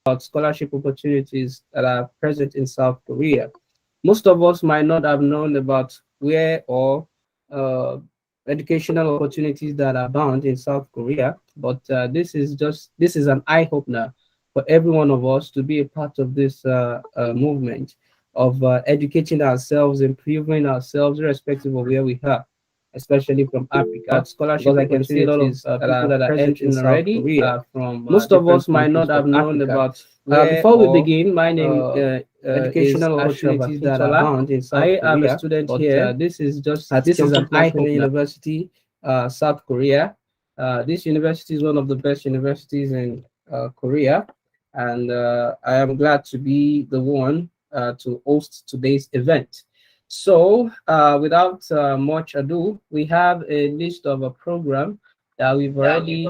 about scholarship opportunities that are present in South Korea. Most of us might not have known about where or uh, educational opportunities that are bound in South Korea, but this is an eye opener for every one of us to be a part of this movement of educating ourselves, improving ourselves, irrespective of where we are, especially from Africa. Scholarships, I can see a lot of people that are entering already from most of us might not have known about. Before we begin, my name educational opportunities that are bound in South Korea. I am a student here. This is an eye-opener university, South Korea. This university is one of the best universities in Korea, and I am glad to be the one to host today's event. So, without much ado, we have a list of a program that we've already.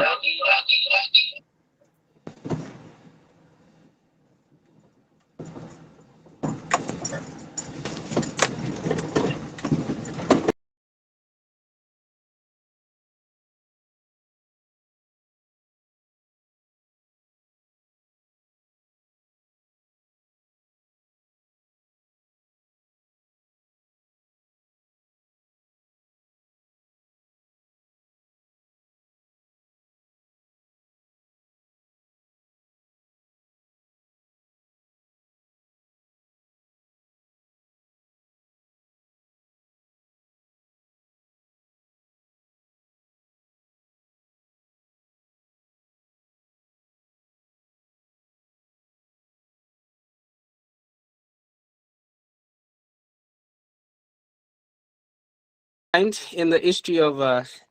In the history of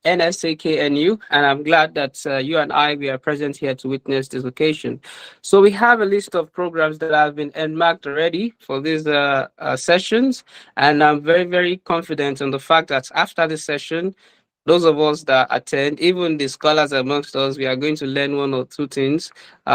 NSAKNU, and I'm glad that you and we are present here to witness this occasion. So we have a list of programs that have been marked already for these sessions, and I'm very, very confident on the fact that after this session, those of us that attend, even the scholars amongst us, we are going to learn one or two things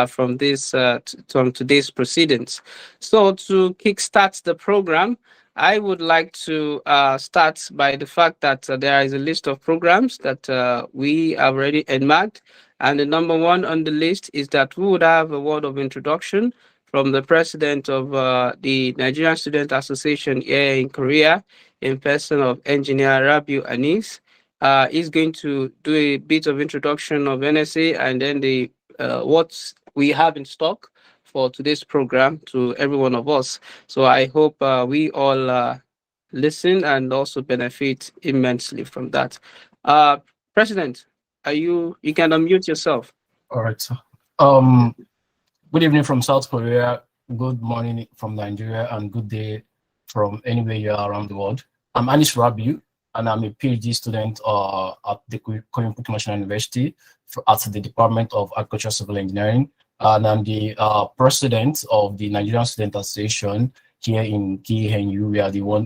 from from today's proceedings. So to kickstart the program, I would like to start by the fact that there is a list of programs that we have already marked. And the number one on the list is that we would have a word of introduction from the president of the Nigerian Student Association here in Korea, in person of Engineer Rabiu Anis. He's going to do a bit of introduction of NSA and then the what we have in stock for today's program to every one of us. So I hope we all listen and also benefit immensely from that. President, you can unmute yourself. All right. Um, Good evening from South Korea. Good morning from Nigeria, and good day from anywhere you are around the world. I'm Anis Rabiu, and I'm a PhD student at the Korean National University at the Department of Agricultural Civil Engineering, and I'm the president of the Nigerian Student Association here in KNU. We are the one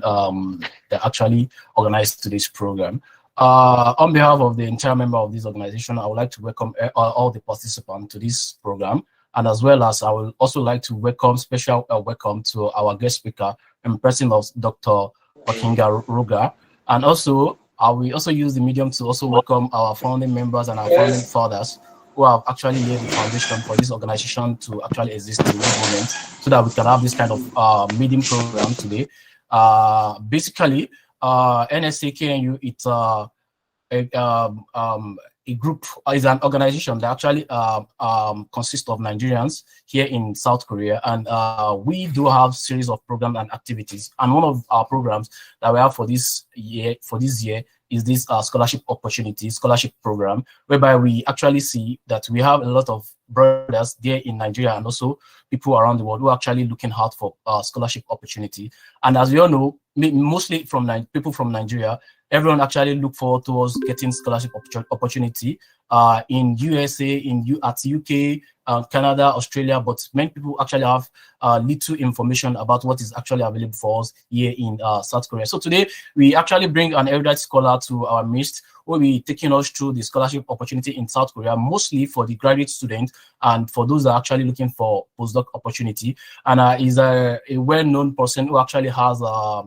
that actually organized today's program. On behalf of the entire member of this organization, I would like to welcome all the participants to this program. And as well as I would also like to welcome special welcome to our guest speaker in person of Dr. Wakinga Ruga. And also, I will also use the medium to also welcome our founding members and our founding fathers who have actually laid the foundation for this organization to actually exist in this moment, so that we can have this kind of meeting program today. Basically, NSAKNU, it's a group, is an organization that actually consists of Nigerians here in South Korea, and we do have series of programs and activities. And one of our programs that we have for this year is this scholarship program, whereby we actually see that we have a lot of brothers there in Nigeria and also people around the world who are actually looking hard for scholarship opportunity. And as we all know, mostly from people from Nigeria, everyone actually look forward towards getting scholarship opportunity in USA, at UK, Canada, Australia, but many people actually have little information about what is actually available for us here in South Korea. So today, we actually bring an erudite scholar to our midst who will be taking us through the scholarship opportunity in South Korea, mostly for the graduate students and for those that are actually looking for postdoc opportunity. And is a well-known person who actually has a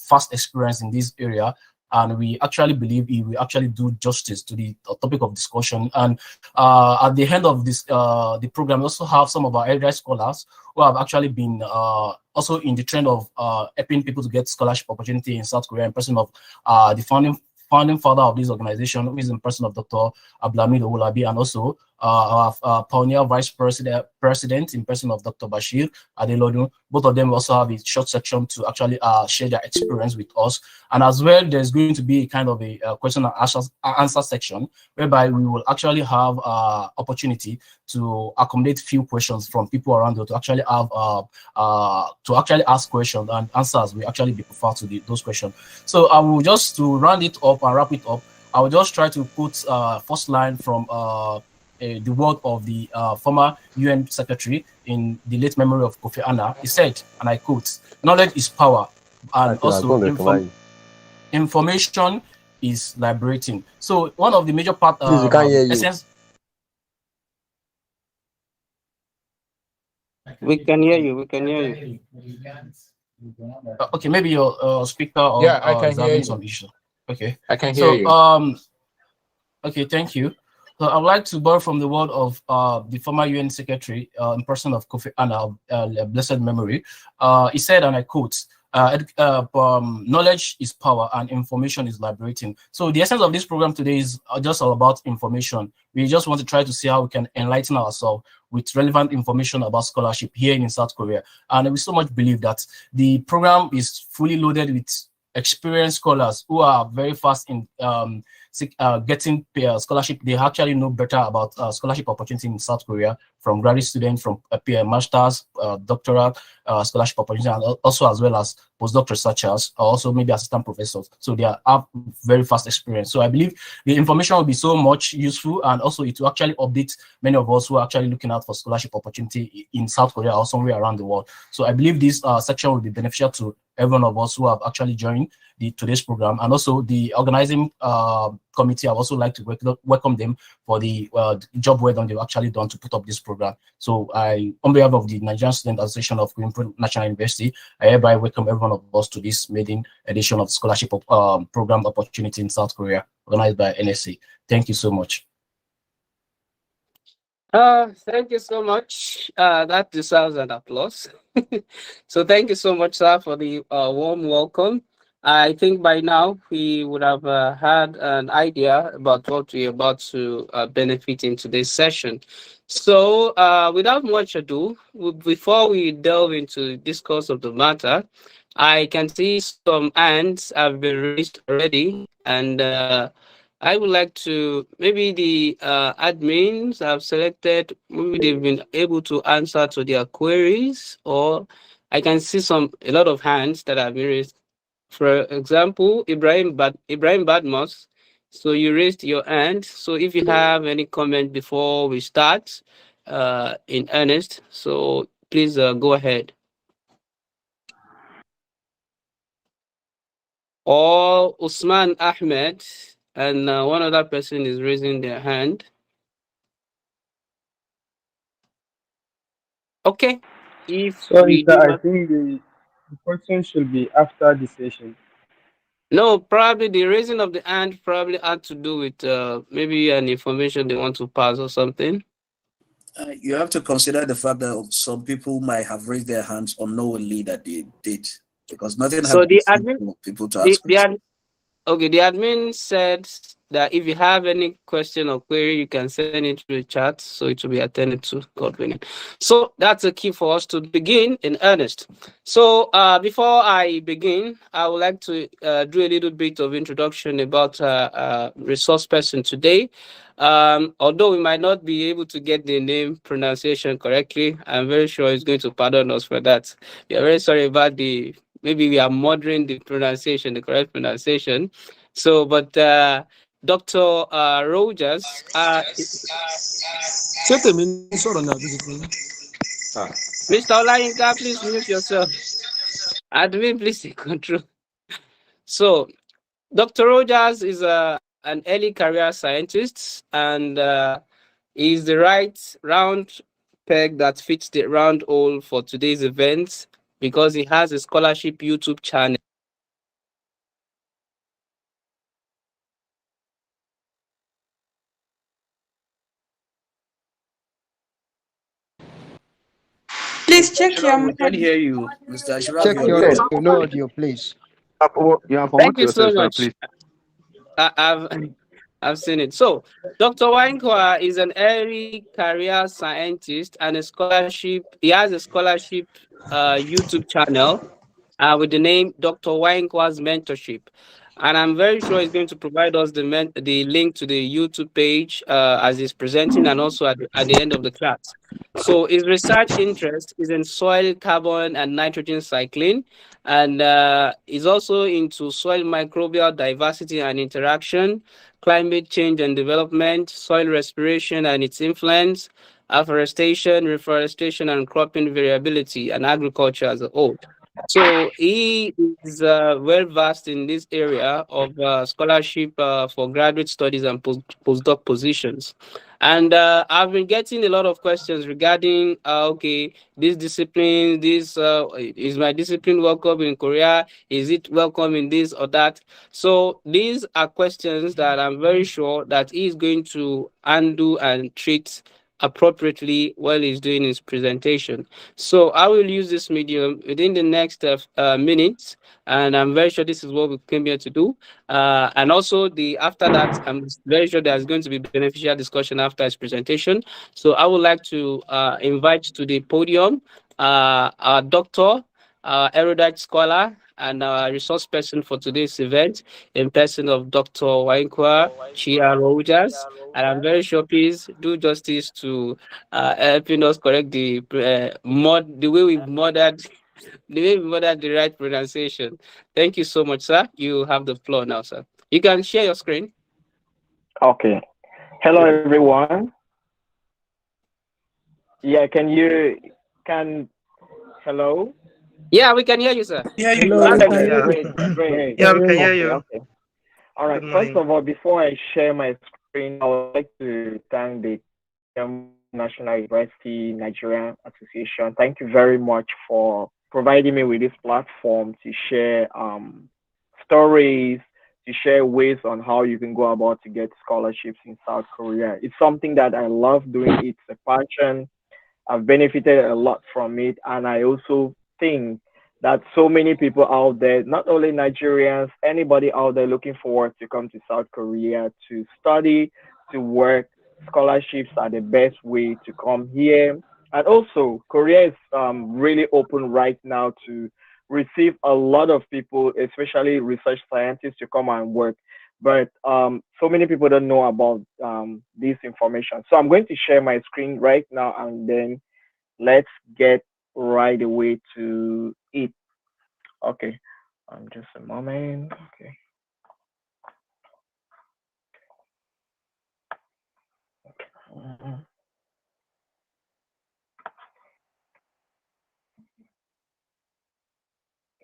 vast experience in this area. and we actually believe he will actually do justice to the topic of discussion. And at the end of this the program, we also have some of our erudite scholars who have actually been also in the trend of helping people to get scholarship opportunity in South Korea, in person of the founding father of this organization, who is in person of Dr. Abdulhamid Owolabi, and also our pioneer vice president in person of Dr. Bashir Adelodun. Both of them also have a short section to actually share their experience with us. And as well, there's going to be a kind of a question and answer section whereby we will actually have opportunity to accommodate few questions from people around you to actually have to actually ask questions, and answers will actually be preferred to those questions. So I will just, to round it up and wrap it up, I will just try to put first line from the word of the former UN secretary in the late memory of Kofi Annan. He said, and I quote, "Knowledge is power, and also information is liberating." So one of the major part essence. We can hear you. We can hear you. Okay, maybe your speaker or yeah, I can is hear having you. some issue. Okay, I can hear you. Okay, thank you. So I'd like to borrow from the word of the former UN secretary in person of Kofi Annan, blessed memory. He said, and I quote, "Knowledge is power and information is liberating." So the essence of this program today is just all about information. We just want to try to see how we can enlighten ourselves with relevant information about scholarship here in South Korea. And we so much believe that the program is fully loaded with experienced scholars who are very fast in getting scholarship. They actually know better about scholarship opportunity in South Korea, from graduate students, from masters, doctoral scholarship opportunity, and also as well as postdoc researchers, or also maybe assistant professors. So they have very fast experience. So I believe the information will be so much useful, and also it will actually update many of us who are actually looking out for scholarship opportunity in South Korea or somewhere around the world. So I believe this section will be beneficial to every one of us who have actually joined today's program, and also the organizing committee. I also like to welcome them for the job well done they've actually done to put up this program. So on behalf of the Nigerian Student Association of Greenfield National University, I hereby welcome every one of us to this maiden edition of scholarship program opportunity in South Korea, organized by NSA. Thank you so much. Thank you so much. That deserves an applause. So thank you so much, sir, for the warm welcome. I think by now we would have had an idea about what we're about to benefit in today's session. So without much ado, before we delve into discourse of the matter, I can see some hands have been raised already, and I would like to, maybe the admins have selected, maybe they've been able to answer to their queries, or I can see a lot of hands that have been raised. For example, Ibrahim Badmos. So you raised your hand. So if you have any comment before we start in earnest, so please go ahead. Or Usman Ahmed, and one other person is raising their hand. Okay. Sorry, sir, I think the question should be after the session. No, probably the raising of the hand probably had to do with maybe an information they want to pass or something. You have to consider the fact that some people might have raised their hands unknowingly that they did, because nothing So happens the admin, people to ask questions. Okay, the admin said that if you have any question or query, you can send it through the chat, so it will be attended to, God willing. So that's the key for us to begin in earnest. So before I begin, I would like to do a little bit of introduction about resource person today. Although we might not be able to get the name pronunciation correctly, I'm very sure he's going to pardon us for that. We are very sorry about maybe we are murdering the pronunciation, the correct pronunciation. So, but Dr. Rogers, Mr. Olayinka, please mute yourself. Admin, please take control. So, Dr. Rogers is an early career scientist, and is the right round peg that fits the round hole for today's event, because he has a scholarship YouTube channel. Please check your We can mic. hear you, Mr. Ashraf. Check You're your muted. no audio, please. You have Thank unmute you so yourself, sir, much. please. I've seen it. So, Dr. Wankwa is an early career scientist and a scholarship. He has a scholarship YouTube channel with the name Dr. Wankwa's Mentorship. And I'm very sure he's going to provide us the link to the YouTube page as he's presenting and also at the end of the class. So his research interest is in soil carbon and nitrogen cycling, and is also into soil microbial diversity and interaction, climate change and development, soil respiration and its influence, afforestation, reforestation, and cropping variability, and agriculture as a whole. So he is well versed in this area of scholarship for graduate studies and postdoc positions. And I've been getting a lot of questions regarding, okay, this discipline, this is my discipline welcome in Korea? Is it welcome in this or that? So these are questions that I'm very sure that he is going to undo and treat appropriately while he's doing his presentation. So I will use this medium within the next minutes, and I'm very sure this is what we came here to do. And also the after that, I'm very sure there's going to be beneficial discussion after his presentation. So I would like to invite to the podium our doctor, erudite scholar, and resource person for today's event in person of Dr. Wainkwa Chia Rojas. And I'm very sure, please do justice to helping us correct the way we've murdered the right pronunciation. Thank you so much, sir. You have the floor now, sir. You can share your screen. Okay. Hello, everyone. Yeah, hello? Yeah, we can hear you, sir. Yeah, you. Hello, we Okay, can hear you. great. Yeah, we can hear Okay, you. okay. All right. Good First morning. of all, before I share my screen, I would like to thank the National University Nigerian Association. Thank you very much for providing me with this platform to share stories, to share ways on how you can go about to get scholarships in South Korea. It's something that I love doing. It's a passion. I've benefited a lot from it, and I also think that so many people out there, not only Nigerians, anybody out there looking forward to come to South Korea to study, to work, scholarships are the best way to come here. And also, Korea is really open right now to receive a lot of people, especially research scientists, to come and work. But so many people don't know about this information. So I'm going to share my screen right now, and then let's get right away to it. Okay, just a moment. Okay.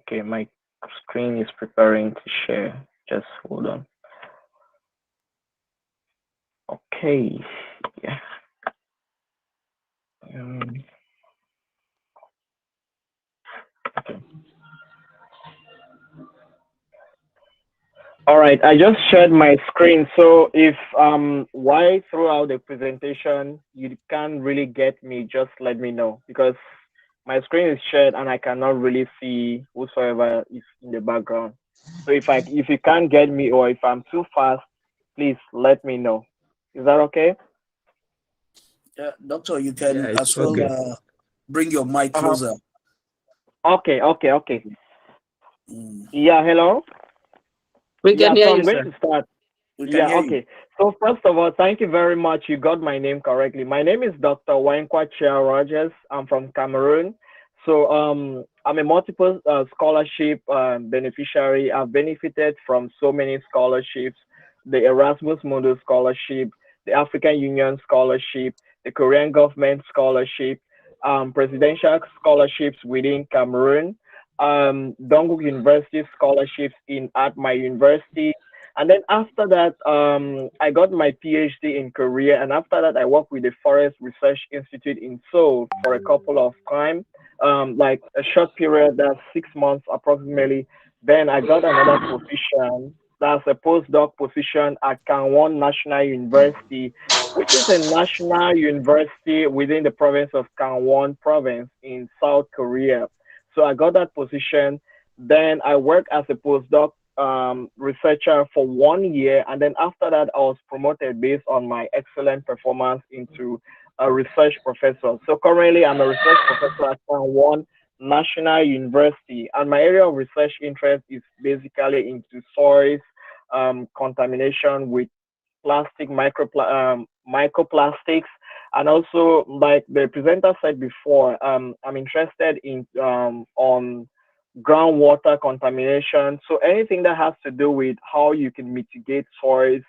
Okay, my screen is preparing to share. Just hold on. Okay, yeah. Okay. All right, I just shared my screen. So if why throughout the presentation you can't really get me, just let me know, because my screen is shared and I cannot really see whosoever is in the background. So if you can't get me, or if I'm too fast, please let me know. Is that okay? Yeah, doctor, you can Yeah, as it's well okay. bring your mic closer. Okay. Mm. Yeah, hello. We can Yeah, hear so you, I'm going sir. to start. We can Yeah, hear you. okay. So first of all, thank you very much. You got my name correctly. My name is Dr. Wankwa Chia Rogers. I'm from Cameroon. So I'm a multiple scholarship beneficiary. I've benefited from so many scholarships: the Erasmus Mundo scholarship, the African Union scholarship, the Korean government scholarship, presidential scholarships within Cameroon, Dongguk University scholarships at my university. And then after that, I got my PhD in Korea. And after that, I worked with the Forest Research Institute in Seoul for a couple of time, like a short period, that's 6 months approximately. Then I got another position, that's a postdoc position at Kangwon National University which is a national university within the province of Gangwon province in South Korea. So I got that position. Then I worked as a postdoc researcher for 1 year, and then after that, I was promoted based on my excellent performance into a research professor. So currently, I'm a research professor at Gangwon National University, and my area of research interest is basically into soils contamination with microplastics, and also like the presenter said before, I'm interested in on groundwater contamination. So anything that has to do with how you can mitigate soils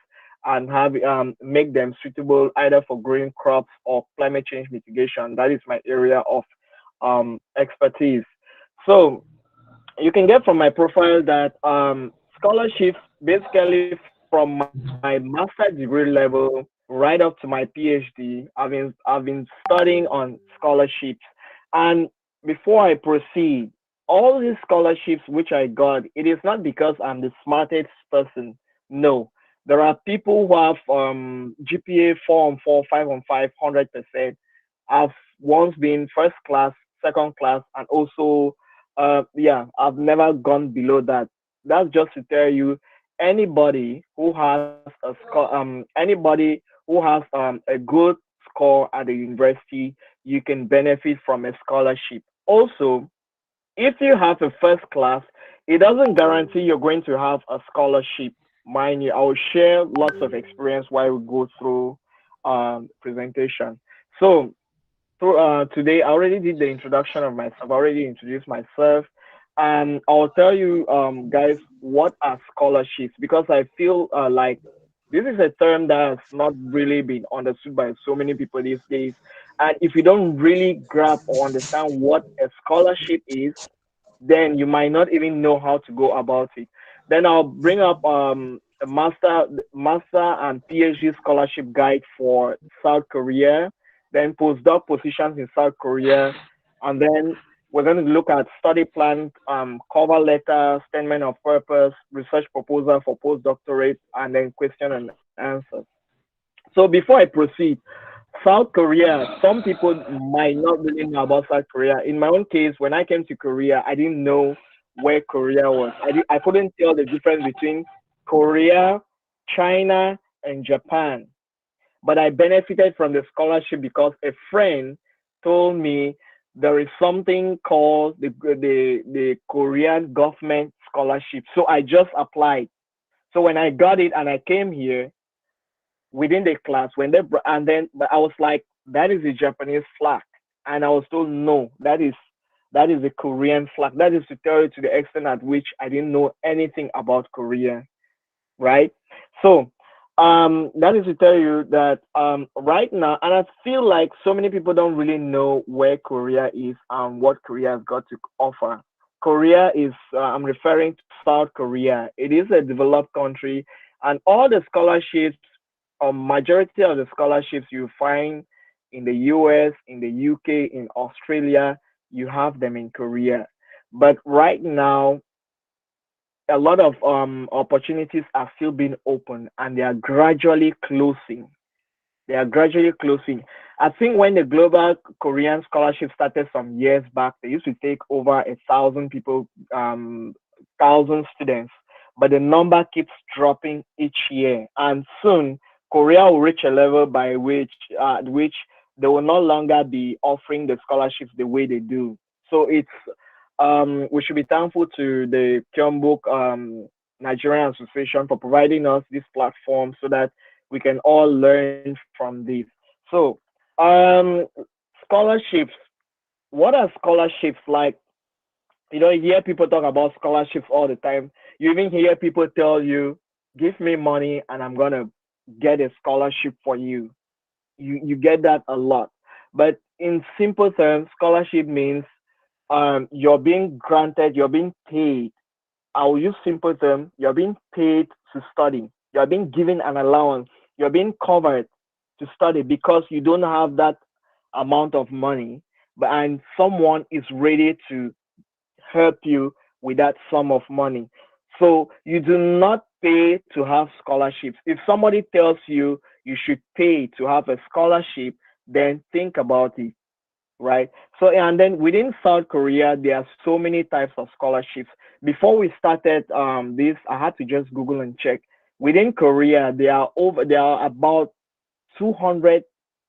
and have make them suitable either for growing crops or climate change mitigation. That is my area of expertise. So you can get from my profile that scholarships basically from my master degree level right up to my PhD, I've been studying on scholarships. And before I proceed, all these scholarships which I got, it is not because I'm the smartest person. No. There are people who have GPA 4 on 4, 5 on 5, 100%. I've once been first class, second class, and also yeah, I've never gone below that. That's just to tell you, anybody who has anybody who has a good score at the university, you can benefit from a scholarship. Also, if you have a first class, it doesn't guarantee you're going to have a scholarship. Mind you, I will share lots of experience while we go through presentation. So today, I already did the introduction of myself. I already introduced myself. And I'll tell you, guys, what are scholarships, because I feel like this is a term that's not really been understood by so many people these days. And if you don't really grab or understand what a scholarship is, then you might not even know how to go about it. Then I'll bring up a master and PhD scholarship guide for South Korea, then postdoc positions in South Korea, and then we're going to look at study plan, cover letter, statement of purpose, research proposal for postdoctorate, and then question and answer. So before I proceed, South Korea, some people might not really know about South Korea. In my own case, when I came to Korea, I didn't know where Korea was. I couldn't tell the difference between Korea, China, and Japan. But I benefited from the scholarship because a friend told me there is something called the Korean government scholarship. So I just applied. So when I got it and I came here within the class, when they and then but I was like, that is a Japanese flag, and I was told no, that is a Korean flag. That is to tell you to the extent at which I didn't know anything about Korea, right? So that is to tell you that right now, and I feel like so many people don't really know where Korea is and what Korea has got to offer. Korea is, I'm referring to South Korea. It is a developed country, and all the scholarships, a majority of the scholarships you find in the US, in the UK, in Australia, you have them in Korea. But right now, a lot of opportunities are still being open, and they are gradually closing. They are gradually closing. I think when the Global Korean Scholarship started some years back, they used to take over 1,000 people, 1,000 students, but the number keeps dropping each year. And soon, Korea will reach a level by which they will no longer be offering the scholarships the way they do. So it's we should be thankful to the Kyeongbuk Nigerian Association for providing us this platform so that we can all learn from this. So, scholarships. What are scholarships like? You know, you hear people talk about scholarships all the time. You even hear people tell you, "Give me money, and I'm gonna get a scholarship for you." You get that a lot. But in simple terms, scholarship means you're being granted, you're being paid. I'll use simple term. You're being paid to study. You're being given an allowance. You're being covered to study because you don't have that amount of money, but and someone is ready to help you with that sum of money. So you do not pay to have scholarships. If somebody tells you you should pay to have a scholarship, then think about it, right? So, and then within South Korea, there are so many types of scholarships. Before we started this, I had to just Google and check. Within Korea, there are about 200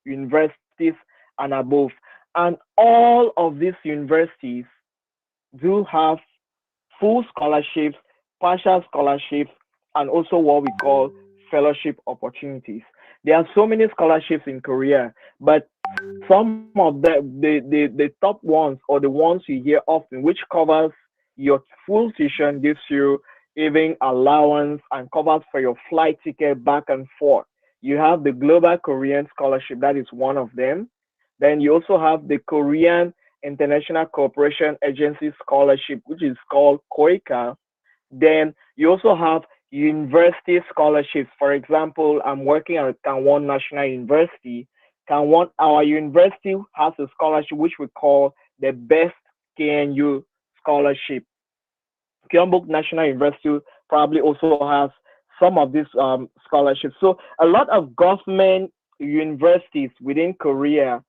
universities and above, and all of these universities do have full scholarships, partial scholarships, and also what we call fellowship opportunities. There are so many scholarships in Korea, but some of the top ones, or the ones you hear often, which covers your full tuition, gives you even allowance and covers for your flight ticket back and forth. You have the Global Korean Scholarship, that is one of them. Then you also have the Korean International Cooperation Agency Scholarship, which is called KOICA. Then you also have university scholarships. For example, I'm working at Kangwon National University. Kangwon, our university has a scholarship which we call the Best KNU Scholarship. Gyeongbuk National University probably also has some of these scholarships. So a lot of government universities within Korea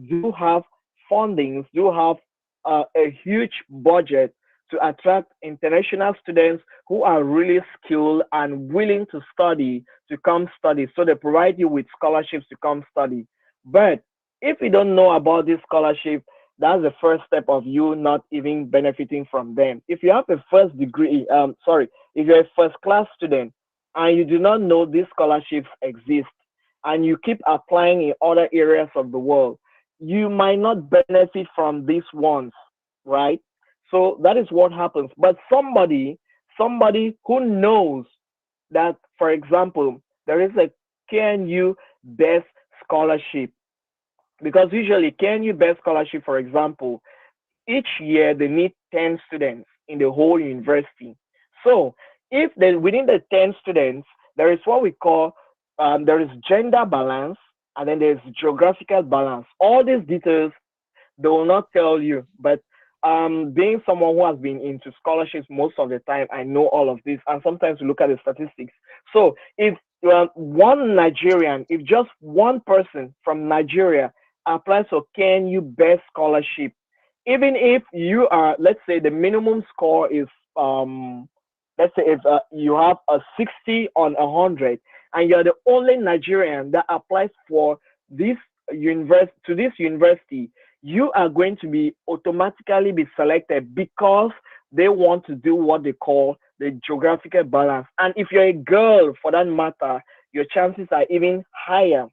do have fundings, do have a huge budget to attract international students who are really skilled and willing to study, to come study. So they provide you with scholarships to come study. But if you don't know about this scholarship, that's the first step of you not even benefiting from them. If you have a first degree, if you're a first class student and you do not know these scholarships exist and you keep applying in other areas of the world, you might not benefit from these ones, right? So that is what happens. But somebody who knows that, for example, there is a KNU Best Scholarship, because usually KNU Best Scholarship, for example, each year they need 10 students in the whole university. So if within the 10 students, there is what we call, there is gender balance, and then there's geographical balance. All these details, they will not tell you, but being someone who has been into scholarships most of the time, I know all of this, and sometimes we look at the statistics. So if if just one person from Nigeria applies for KNU Best Scholarship, even if you are, let's say the minimum score is, let's say if you have a 60 on 100, and you're the only Nigerian that applies for this university, you are going to be automatically be selected because they want to do what they call the geographical balance. And if you're a girl, for that matter, your chances are even higher.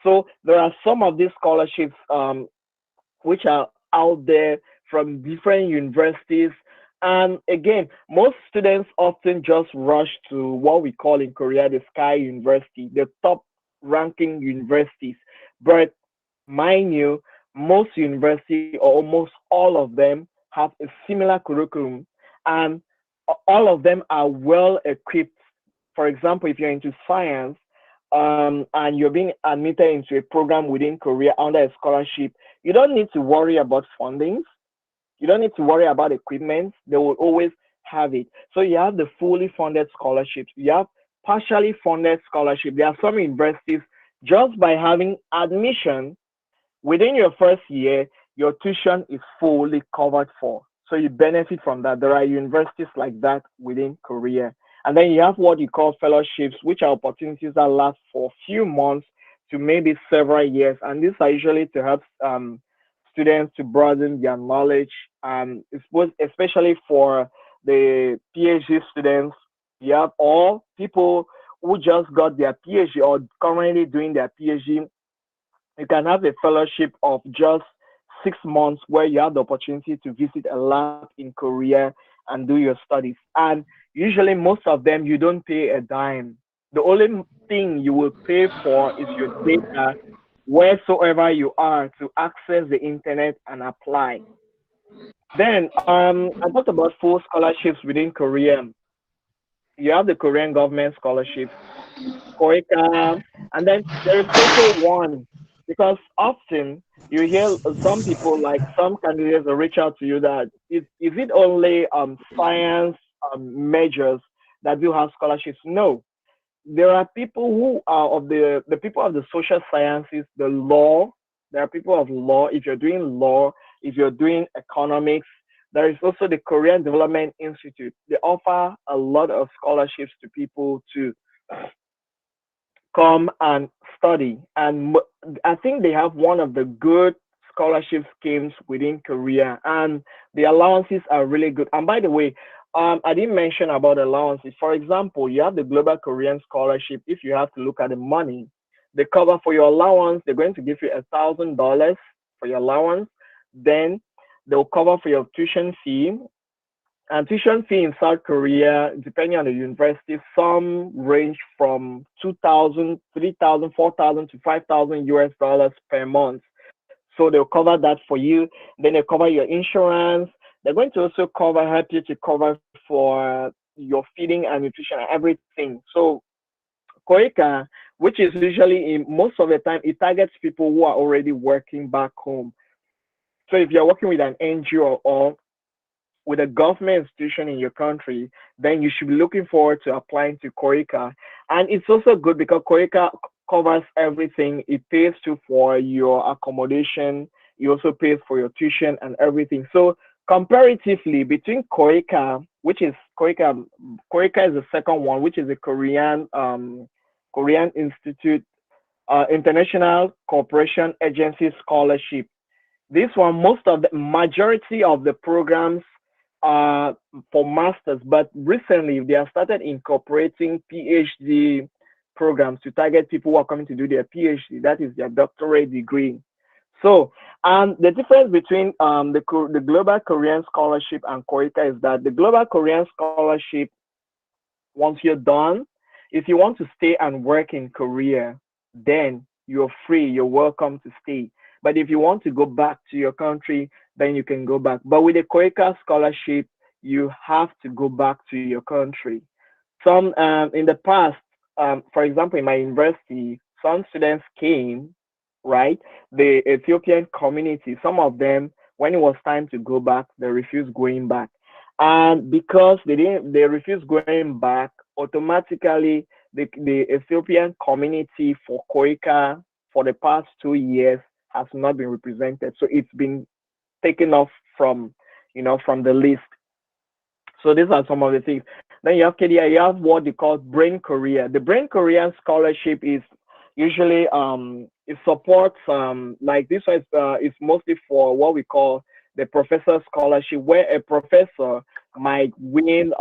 So there are some of these scholarships which are out there from different universities. And again, most students often just rush to what we call in Korea the Sky University, the top ranking universities. But mind you, most universities, or almost all of them, have a similar curriculum, and all of them are well equipped. For example, if you're into science and you're being admitted into a program within Korea under a scholarship, you don't need to worry about fundings. You don't need to worry about equipment. They will always have it. So you have the fully funded scholarships. You have partially funded scholarship. There are some universities, just by having admission within your first year, your tuition is fully covered for. So you benefit from that. There are universities like that within Korea. And then you have what you call fellowships, which are opportunities that last for a few months to maybe several years. And these are usually to help students to broaden their knowledge. Especially for the PhD students, you have all people who just got their PhD or currently doing their PhD. You can have a fellowship of just 6 months where you have the opportunity to visit a lab in Korea and do your studies. And usually most of them, you don't pay a dime. The only thing you will pay for is your data wheresoever you are to access the internet and apply. Then I talked about full scholarships within Korea. You have the Korean government scholarships, KOICA, and then there is also one, because often you hear some people, like some candidates will reach out to you that is it only science majors that do have scholarships? No, there are people who are of the people of the social sciences, the law. There are people of law. If you're doing law, if you're doing economics, there is also the Korean Development Institute. They offer a lot of scholarships to people to come and study. And I think they have one of the good scholarship schemes within Korea, and the allowances are really good. And by the way, I didn't mention about allowances. For example, you have the Global Korean Scholarship. If you have to look at the money, they cover for your allowance. They're going to give you $1,000 for your allowance. Then they'll cover for your tuition fee. And tuition fee in South Korea, depending on the university, some range from 2,000, 3,000, 4,000 to 5,000 US dollars per month. So they'll cover that for you. Then they cover your insurance. They're going to also help you to cover for your feeding and nutrition and everything. So KOICA, which is usually most of the time, it targets people who are already working back home. So if you're working with an NGO or with a government institution in your country, then you should be looking forward to applying to KOICA. And it's also good because KOICA covers everything. It pays you for your accommodation. It also pays for your tuition and everything. So comparatively between KOICA, which is KOICA is the second one, which is a Korean Institute, International Cooperation Agency Scholarship. This one, most of the majority of the programs are for masters, but recently they have started incorporating PhD programs to target people who are coming to do their PhD, that is their doctorate degree. So, the difference between the Global Korean Scholarship and KOICA is that the Global Korean Scholarship, once you're done, if you want to stay and work in Korea, then you're free, you're welcome to stay. But if you want to go back to your country, then you can go back. But with the KOICA scholarship, you have to go back to your country. Some in the past, for example, in my university, some students came, right? The Ethiopian community, some of them, when it was time to go back, they refused going back. And because they refused going back, automatically the Ethiopian community for KOICA for the past 2 years has not been represented. So it's been taken off from the list. So these are some of the things. Then you have KDI, you have what they call Brain Korea. The Brain Korean scholarship is usually it supports like this one is mostly for what we call the professor scholarship, where a professor might win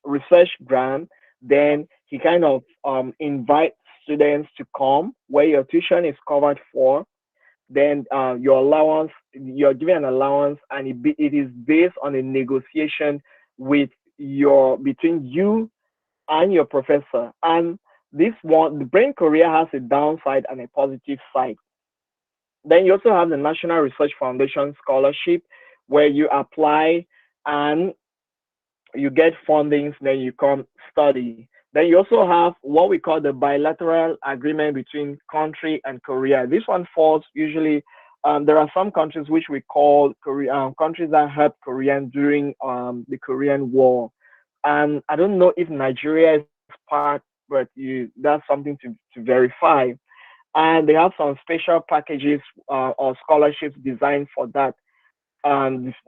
research grant, then he kind of invites students to come where your tuition is covered for. Then your allowance, you're given an allowance, and it is based on a negotiation between you and your professor. And this one, the Brain Korea has a downside and a positive side. Then you also have the National Research Foundation Scholarship, where you apply and you get fundings, then you come study. Then you also have what we call the bilateral agreement between country and Korea. This one falls usually, there are some countries which we call countries that helped Korean during the Korean War. And I don't know if Nigeria is part, but that's something to verify. And they have some special packages or scholarships designed for that,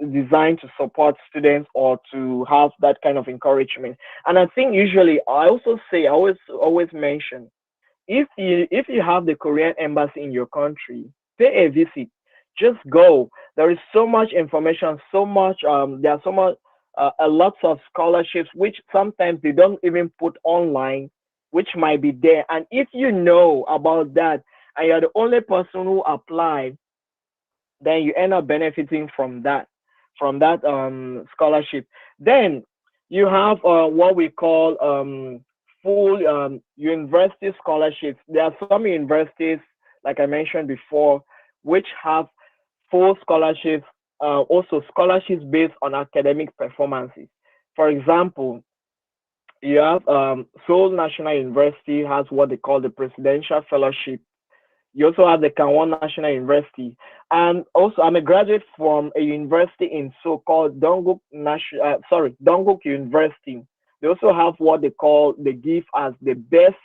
designed to support students or to have that kind of encouragement. And I think usually I always mention, if you have the Korean embassy in your country, pay a visit, just go. There is so much information, there are so much a lots of scholarships which sometimes they don't even put online, which might be there. And if you know about that and you're the only person who applied, then you end up benefiting from that scholarship. Then you have what we call full university scholarships. There are some universities, like I mentioned before, which have full scholarships, also scholarships based on academic performances. For example, you have Seoul National University has what they call the Presidential Fellowship. You also have the Kangwon National University. And also, I'm a graduate from a university in Seoul called Dongguk University. They also have what they give as the best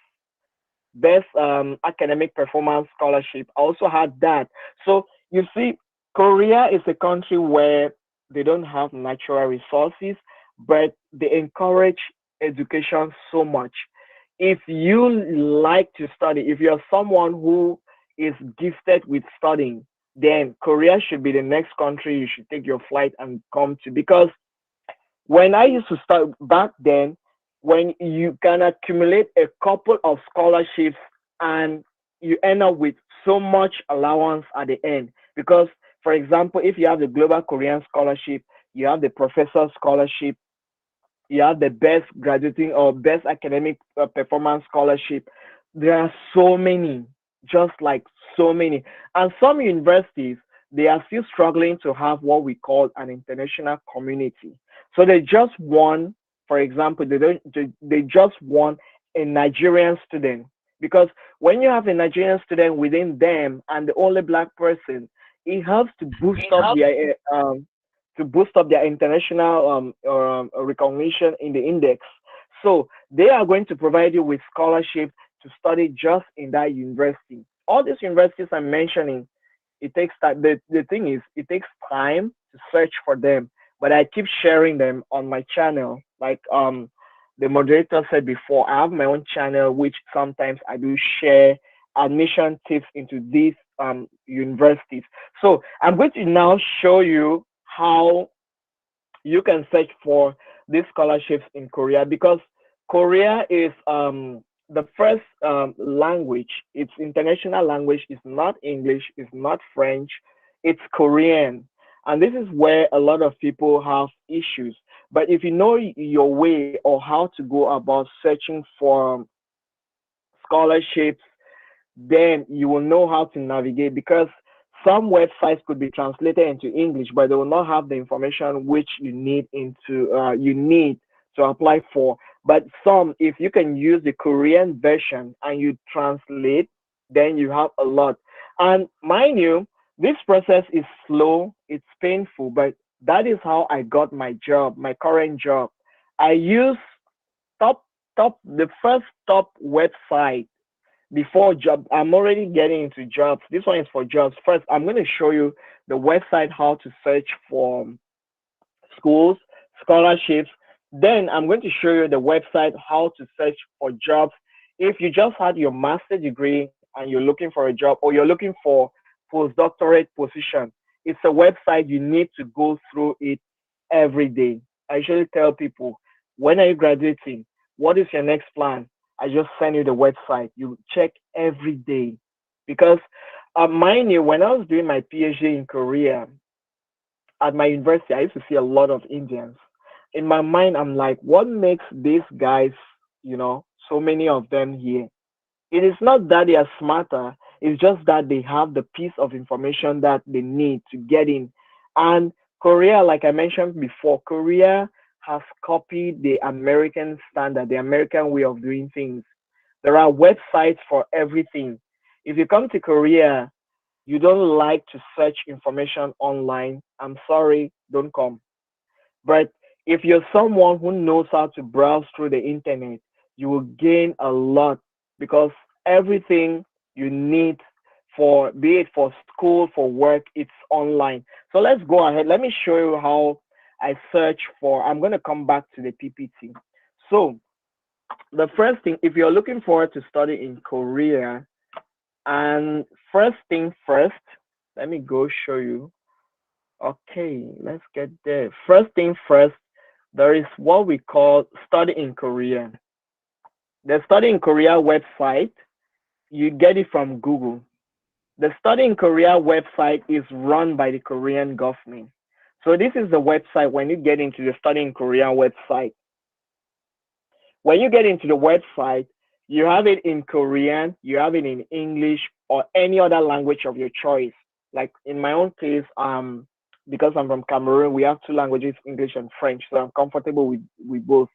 academic performance scholarship. I also had that. So you see, Korea is a country where they don't have natural resources, but they encourage education so much. If you like to study, if you're someone who is gifted with studying, then Korea should be the next country you should take your flight and come to. Because when I used to start back then, when you can accumulate a couple of scholarships and you end up with so much allowance at the end. Because, for example, if you have the Global Korean Scholarship, you have the Professor Scholarship, you have the best graduating or best academic performance scholarship. There are so many, just like so many. And some universities, they are still struggling to have what we call an international community. So they just want, for example, they just want a Nigerian student. Because when you have a Nigerian student within them and the only black person, it helps to boost up their international recognition in the index. So they are going to provide you with scholarship to study just in that university. All these universities I'm mentioning, it takes time. The thing is, it takes time to search for them, but I keep sharing them on my channel. Like the moderator said before, I have my own channel, which sometimes I do share admission tips into these universities. So I'm going to now show you how you can search for these scholarships in Korea, because Korea is the first language. Its international language is not English, it's not French, it's Korean. And this is where a lot of people have issues. But if you know your way or how to go about searching for scholarships, then you will know how to navigate, because some websites could be translated into English, but they will not have the information which you need to apply for. But some, if you can use the Korean version and you translate, then you have a lot. And mind you, this process is slow, it's painful, but that is how I got my job, my current job. I use the first top website before job. I'm already getting into jobs. This one is for jobs. First, I'm going to show you the website, how to search for schools, scholarships. Then I'm going to show you the website, how to search for jobs. If you just had your master's degree and you're looking for a job, or you're looking for postdoctorate position, it's a website you need to go through it every day. I usually tell people, when are you graduating? What is your next plan? I just send you the website. You check every day. Because mind you, when I was doing my PhD in Korea, at my university, I used to see a lot of Indians. In my mind, I'm like, what makes these guys, so many of them here? It is not that they are smarter, it's just that they have the piece of information that they need to get in. And Korea, like I mentioned before, Korea has copied the American standard, the American way of doing things. There are websites for everything. If you come to Korea, you don't like to search information online, I'm sorry, don't come. But if you're someone who knows how to browse through the internet, you will gain a lot, because everything you need for, be it for school, for work, it's online. So let's go ahead. Let me show you how I search for. I'm going to come back to the PPT. So the first thing, if you're looking forward to study in Korea, and first thing first, let me go show you. Okay, let's get there. First thing first, there is what we call Study in Korea. The Study in Korea website, you get it from Google. The Study in Korea website is run by the Korean government. So this is the website. When you get into the Study in Korea website, when you get into the website, you have it in Korean, you have it in English, or any other language of your choice. Like in my own case, because I'm from Cameroon, we have two languages, English and French. So I'm comfortable with both.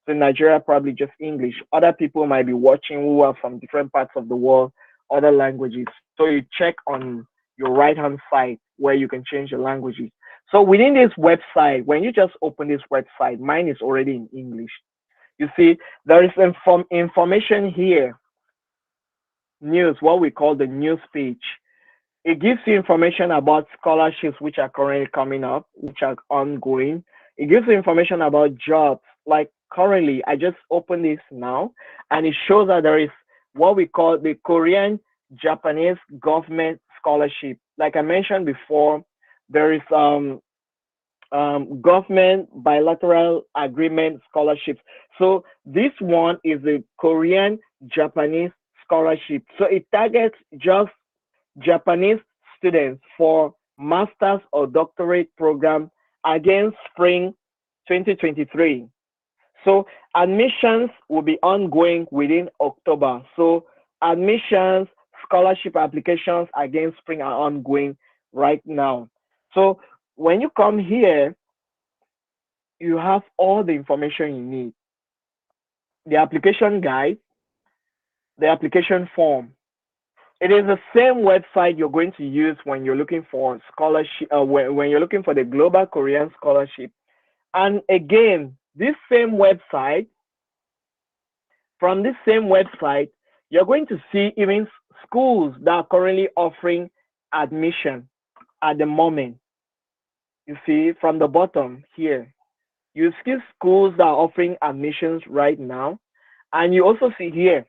So in Nigeria, probably just English. Other people might be watching who are from different parts of the world, other languages. So you check on your right-hand side where you can change the languages. So within this website, when you just open this website, mine is already in English. You see, there is information here, news, what we call the news page. It gives you information about scholarships which are currently coming up, which are ongoing. It gives you information about jobs. Like currently, I just opened this now, and it shows that there is what we call the Korean Japanese government scholarship. Like I mentioned before, there is government bilateral agreement scholarships. So this one is a Korean Japanese scholarship. So it targets just Japanese students for master's or doctorate program against spring 2023. So admissions will be ongoing within October. So admissions, scholarship applications against spring are ongoing right now. So when you come here, you have all the information you need. The application guide, the application form. It is the same website you're going to use when you're looking for scholarship, when you're looking for the Global Korean Scholarship. And again, this same website, from this same website, you're going to see even schools that are currently offering admission at the moment. You see from the bottom here, you see schools that are offering admissions right now. And you also see here,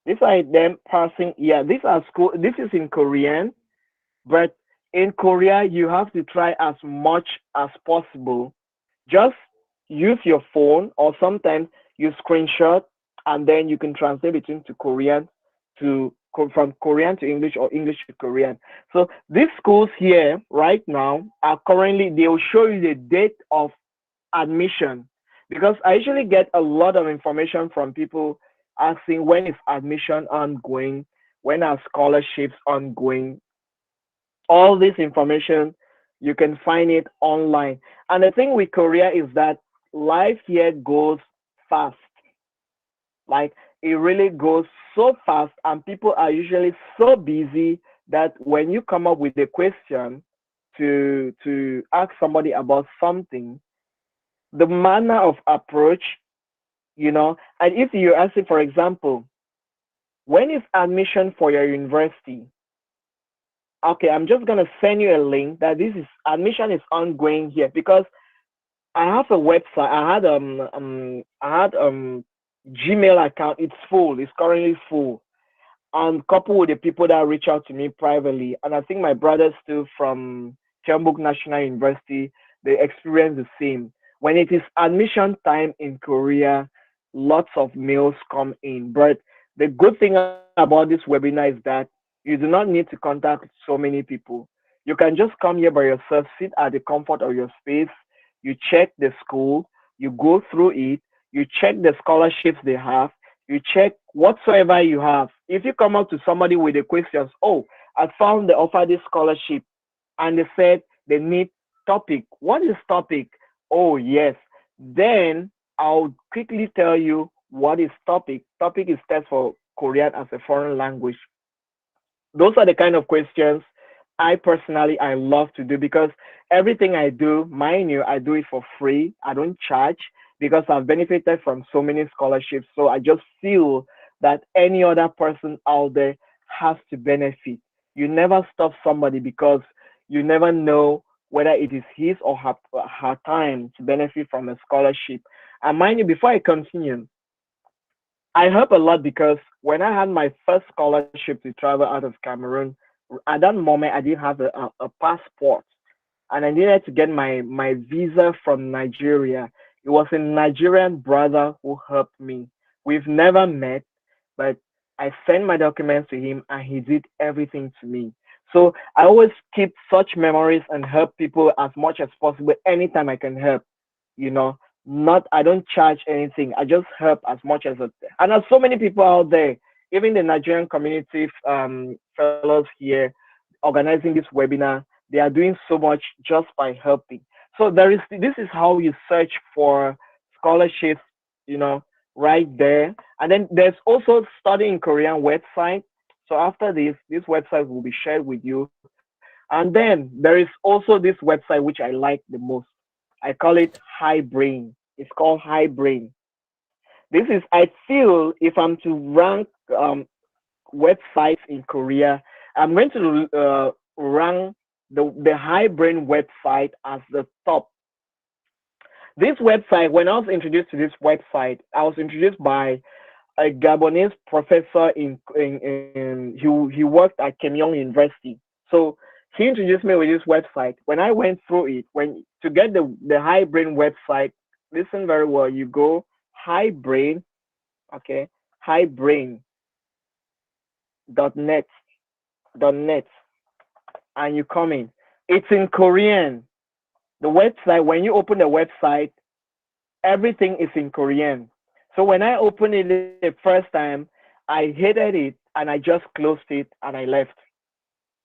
these are them passing. Yeah, these are school. This is in Korean, but in Korea, you have to try as much as possible. Just use your phone, or sometimes you screenshot, and then you can translate between to Korean to from Korean to English or English to Korean. So these schools here right now are currently, they will show you the date of admission, because I usually get a lot of information from people asking when is admission ongoing, when are scholarships ongoing. All this information, you can find it online. And the thing with Korea is that life here goes fast. Like it really goes so fast, and people are usually so busy that when you come up with a question to ask somebody about something, the manner of approach, and if you ask it, for example, when is admission for your university? Okay, I'm just gonna send you a link that this is admission is ongoing here, because I have a website. I had Gmail account. It's full. It's currently full. And coupled with the people that reach out to me privately, and I think my brothers too from Cheonbuk National University, they experience the same. When it is admission time in Korea, lots of mails come in. But the good thing about this webinar is that you do not need to contact so many people. You can just come here by yourself, sit at the comfort of your space, you check the school, you go through it, you check the scholarships they have, you check whatsoever you have. If you come up to somebody with the questions, oh, I found they offer this scholarship, and they said they need topic. What is topic? Oh, yes. Then I'll quickly tell you what is topic. Topic is test for Korean as a foreign language. Those are the kind of questions I love to do, because everything I do, mind you, I do it for free. I don't charge, because I've benefited from so many scholarships. So I just feel that any other person out there has to benefit. You never stop somebody, because you never know whether it is his or her time to benefit from a scholarship. And mind you, before I continue, I help a lot, because when I had my first scholarship to travel out of Cameroon, at that moment I didn't have a passport, and I needed to get my visa from Nigeria. It was a Nigerian brother who helped me. We've never met, but I sent my documents to him, and he did everything to me. So I always keep such memories and help people as much as possible anytime I can help. You know, not I don't charge anything. I just help as much as and there's so many people out there, even the Nigerian community fellows here organizing this webinar. They are doing so much just by helping. So this is how you search for scholarships, right there. And then there's also studying Korean website. So after this website will be shared with you. And then there is also this website which I like the most. I call it High Brain. It's called High Brain. This is, I feel, if I'm to rank websites in Korea, I'm going to rank the High Brain website as the top. This website, when I was introduced to this website, I was introduced by a Gabonese professor he worked at Keimyong University. So he introduced me with this website. When I went through it, to get the High Brain website, listen very well. You go High Brain, okay, highbrain.net, .net, and you come in. It's in Korean. The website, when you open the website, everything is in Korean. So when I opened it the first time, I hated it and I just closed it and I left.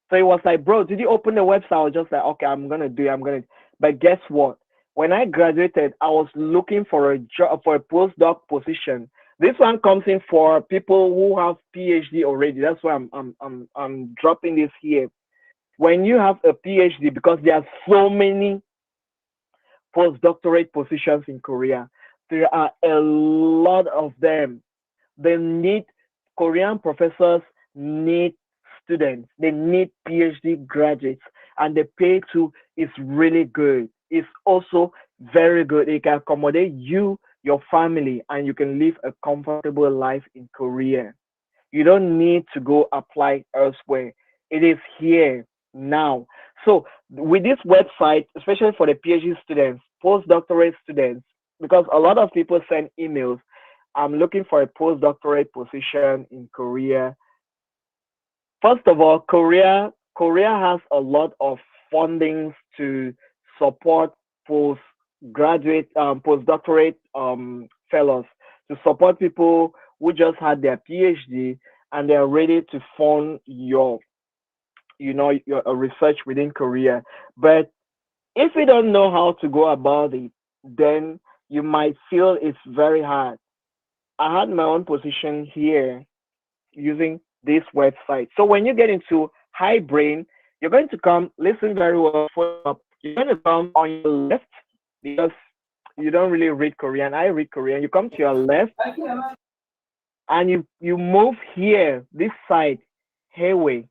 So it was like, bro, did you open the website? I was just like, okay, I'm gonna do it. But guess what? When I graduated, I was looking for a job, for a postdoc position. This one comes in for people who have PhD already. That's why I'm dropping this here. When you have a PhD, because there are so many postdoctorate positions in Korea, there are a lot of them. They need, Korean professors need students. They need PhD graduates, and the pay too is really good. It's also very good. It can accommodate you, your family, and you can live a comfortable life in Korea. You don't need to go apply elsewhere. It is here now. So with this website, especially for the PhD students, postdoctorate students, because a lot of people send emails, I'm looking for a postdoctorate position in Korea. First of all, Korea has a lot of fundings to support postdoctorate fellows, to support people who just had their PhD and they're ready to fund your research within Korea. But if you don't know how to go about it, then you might feel it's very hard. I had my own position here using this website. So when you get into High Brain, you're going to come, listen very well, follow up. You're going to come on your left because you don't really read Korean. I read Korean. You come to your left and you move here, this side, Hayway.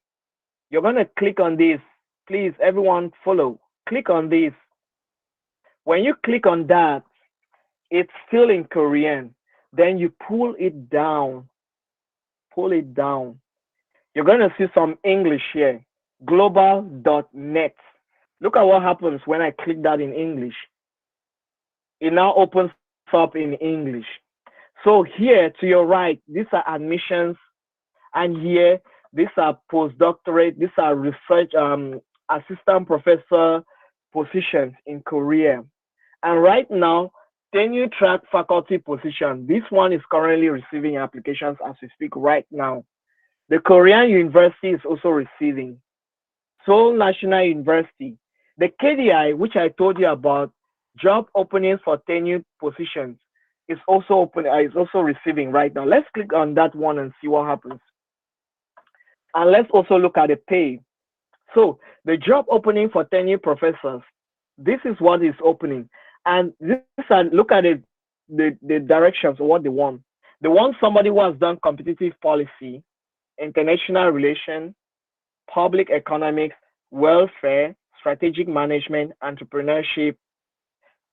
You're going to click on this. Please, everyone follow. Click on this. When you click on that, it's still in Korean. Then you pull it down. Pull it down. You're going to see some English here. Global.net. Look at what happens when I click that in English. It now opens up in English. So here to your right, these are admissions. And here, these are postdoctorate, these are research assistant professor positions in Korea. And right now, tenure track faculty position. This one is currently receiving applications as we speak right now. The Korean University is also receiving. Seoul National University. The KDI, which I told you about, job openings for tenure positions, is also receiving right now. Let's click on that one and see what happens. And let's also look at the pay. So the job opening for tenure professors, this is what is opening. And look at the directions of what they want. They want somebody who has done competitive policy, international relations, public economics, welfare, strategic management, entrepreneurship.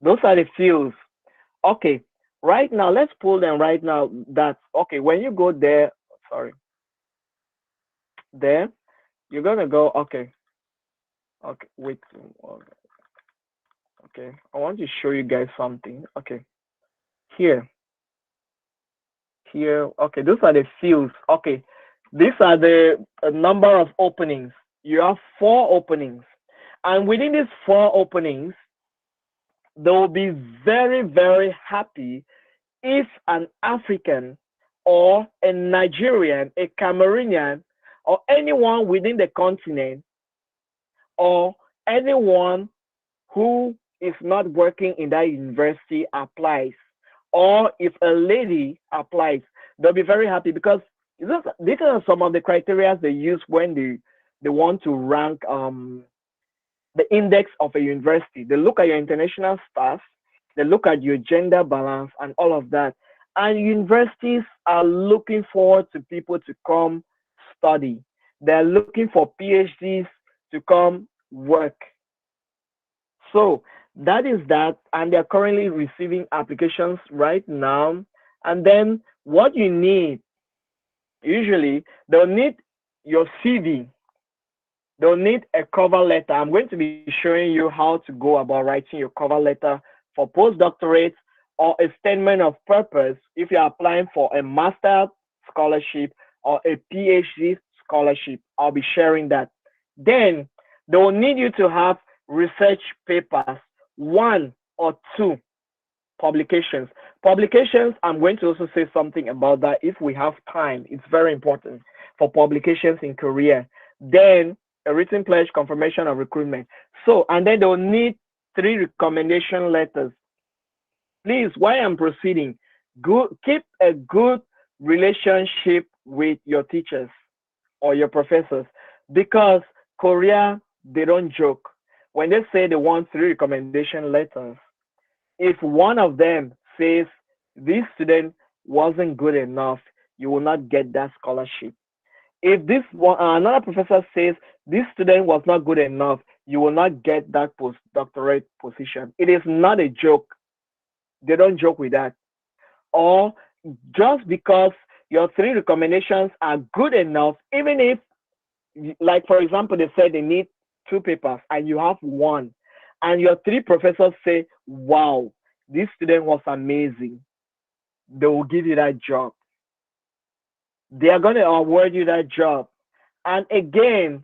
Those are the fields. Okay, right now, let's pull them right now. Okay, when you go there, there, you're going to go, okay, wait. Okay, I want to show you guys something. Okay, here, okay, those are the fields. Okay, these are the number of openings. You have 4 openings, and within these 4 openings, they will be very, very happy if an African or a Nigerian, a Cameroonian, or anyone within the continent, or anyone who is not working in that university applies, or if a lady applies, they'll be very happy because these are some of the criteria they use when they want to rank the index of a university. They look at your international status, they look at your gender balance and all of that. And universities are looking forward to people to come study. They're looking for PhDs to come work. So that is that, and they're currently receiving applications right now. And then what you need, usually, they'll need your CV, they'll need a cover letter. I'm going to be showing you how to go about writing your cover letter for postdoctorate or a statement of purpose if you're applying for a master's scholarship or a PhD scholarship. I'll be sharing that. Then they will need you to have research papers, one or two publications. Publications, I'm going to also say something about that if we have time. It's very important for publications in Korea. Then a written pledge, confirmation of recruitment. So, and then they'll need 3 recommendation letters. Please, while I'm proceeding, keep a good relationship with your teachers or your professors, because Korea, they don't joke. When they say they want 3 recommendation letters, if one of them says this student wasn't good enough, you will not get that scholarship. If this one, another professor says this student was not good enough, you will not get that postdoctorate position. It is not a joke. They don't joke with that. Or just because your 3 recommendations are good enough, even if, like for example, they said they need 2 papers and you have 1, and your 3 professors say, wow, this student was amazing, they will give you that job. They are going to award you that job. And again,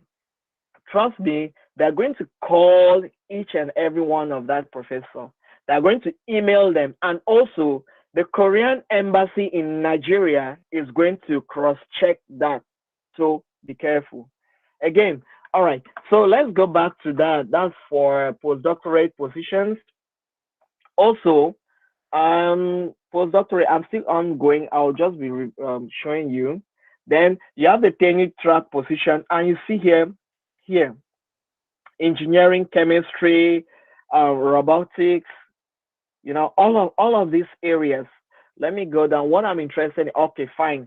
trust me, they're going to call each and every one of that professor. They're going to email them. And also, the Korean embassy in Nigeria is going to cross-check that. So be careful. Again, all right. So let's go back to that. That's for postdoctorate positions. Also, postdoctorate, I'm still ongoing. I'll just be showing you. Then you have the tenure track position, and you see here, engineering, chemistry, robotics, all of these areas. Let me go down. What I'm interested in, okay, fine.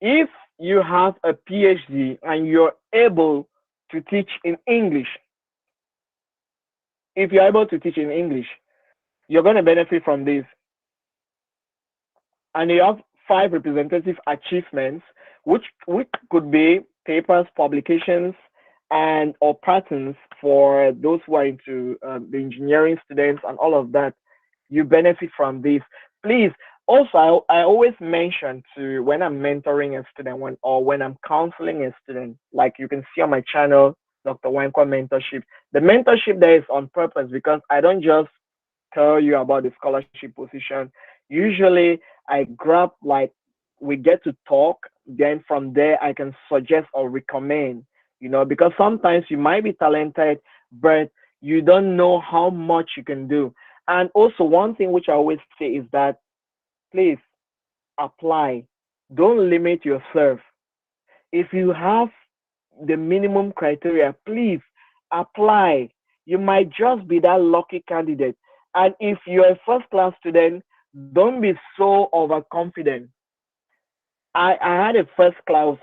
If you have a PhD and you're able to teach in English, if you're able to teach in English, you're going to benefit from this. And you have 5 representative achievements, which could be papers, publications, and or patents for those who are into the engineering students and all of that. You benefit from this. Please, also, I always mention to when I'm mentoring a student when I'm counseling a student, like you can see on my channel, Dr. Wankwa Mentorship. The mentorship there is on purpose because I don't just tell you about the scholarship position. Usually I grab, like, we get to talk, then from there I can suggest or recommend, because sometimes you might be talented, but you don't know how much you can do. And also one thing which I always say is that please apply. Don't limit yourself. If you have the minimum criteria, please apply. You might just be that lucky candidate. And if you're a first class student, don't be so overconfident. I had a first class,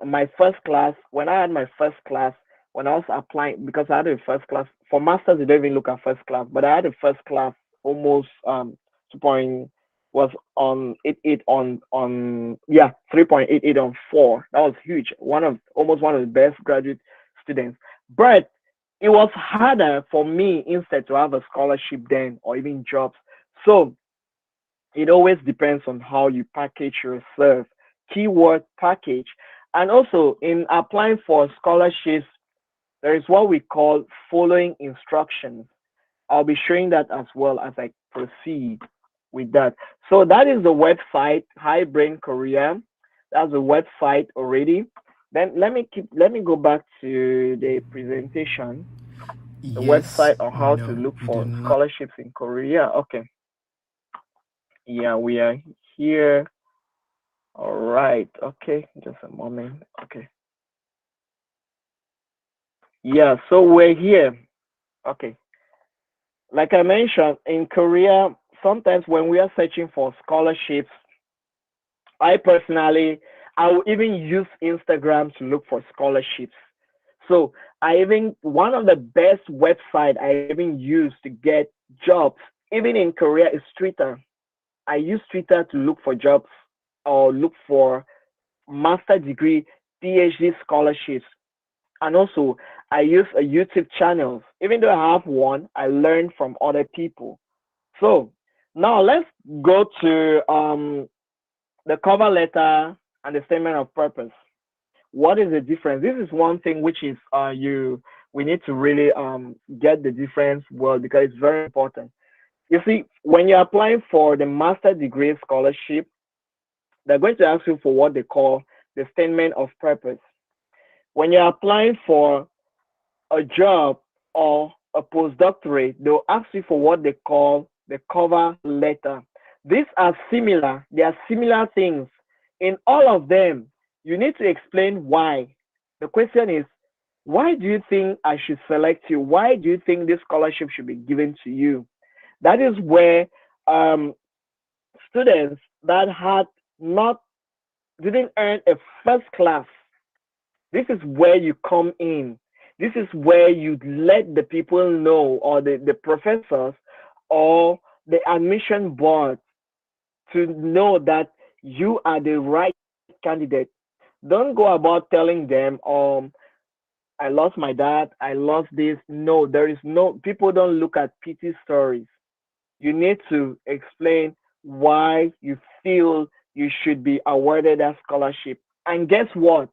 my first class, when I had my first class, when I was applying, because I had a first class, for masters, you don't even look at first class, but I had a first class almost 2 was on 88 on 3.88 on 4. That was huge. Almost one of the best graduate students. But it was harder for me instead to have a scholarship then or even jobs. So it always depends on how you package yourself. Keyword package. And also in applying for scholarships, there is what we call following instructions. I'll be showing that as well as I proceed with that. So that is the website, High Brain Korea. That's the website already. Then let me go back to the presentation, the website on how to look for scholarships in Korea. Okay. Yeah, we are here. All right. Okay, just a moment. Okay. Yeah, so we're here. Okay. Like I mentioned, in Korea, sometimes when we are searching for scholarships, I personally, I will even use Instagram to look for scholarships. So one of the best website I even use to get jobs, even in Korea, is Twitter. I use Twitter to look for jobs or look for master degree, PhD scholarships. And also, I use a YouTube channel. Even though I have one, I learn from other people. So now let's go to the cover letter and the statement of purpose. What is the difference? This is one thing which is we need to really get the difference well, because it's very important. You see, when you're applying for the master degree scholarship, they're going to ask you for what they call the statement of purpose. When you're applying for a job or a postdoctorate, they'll ask you for what they call the cover letter. These are similar, they are similar things. In all of them, you need to explain why. The question is, why do you think I should select you? Why do you think this scholarship should be given to you? That is where students that didn't earn a first class, this is where you come in. This is where you let the people know, or the professors or the admission board, to know that you are the right candidate. Don't go about telling them, I lost my dad, I lost this. No, people don't look at pity stories. You need to explain why you feel you should be awarded that scholarship. And guess what?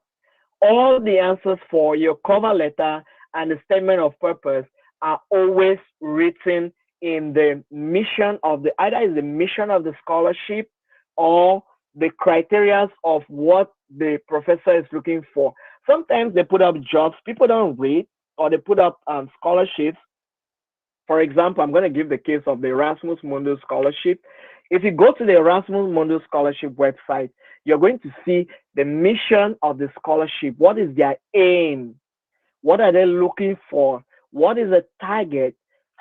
All the answers for your cover letter and the statement of purpose are always written in the mission of either is the mission of the scholarship or the criteria of what the professor is looking for. Sometimes they put up jobs people don't read, or they put up scholarships. For example, I'm going to give the case of the Erasmus Mundo scholarship. If you go to the Erasmus Mundo scholarship website, you're going to see the mission of the scholarship. What is their aim? What are they looking for? What is the target?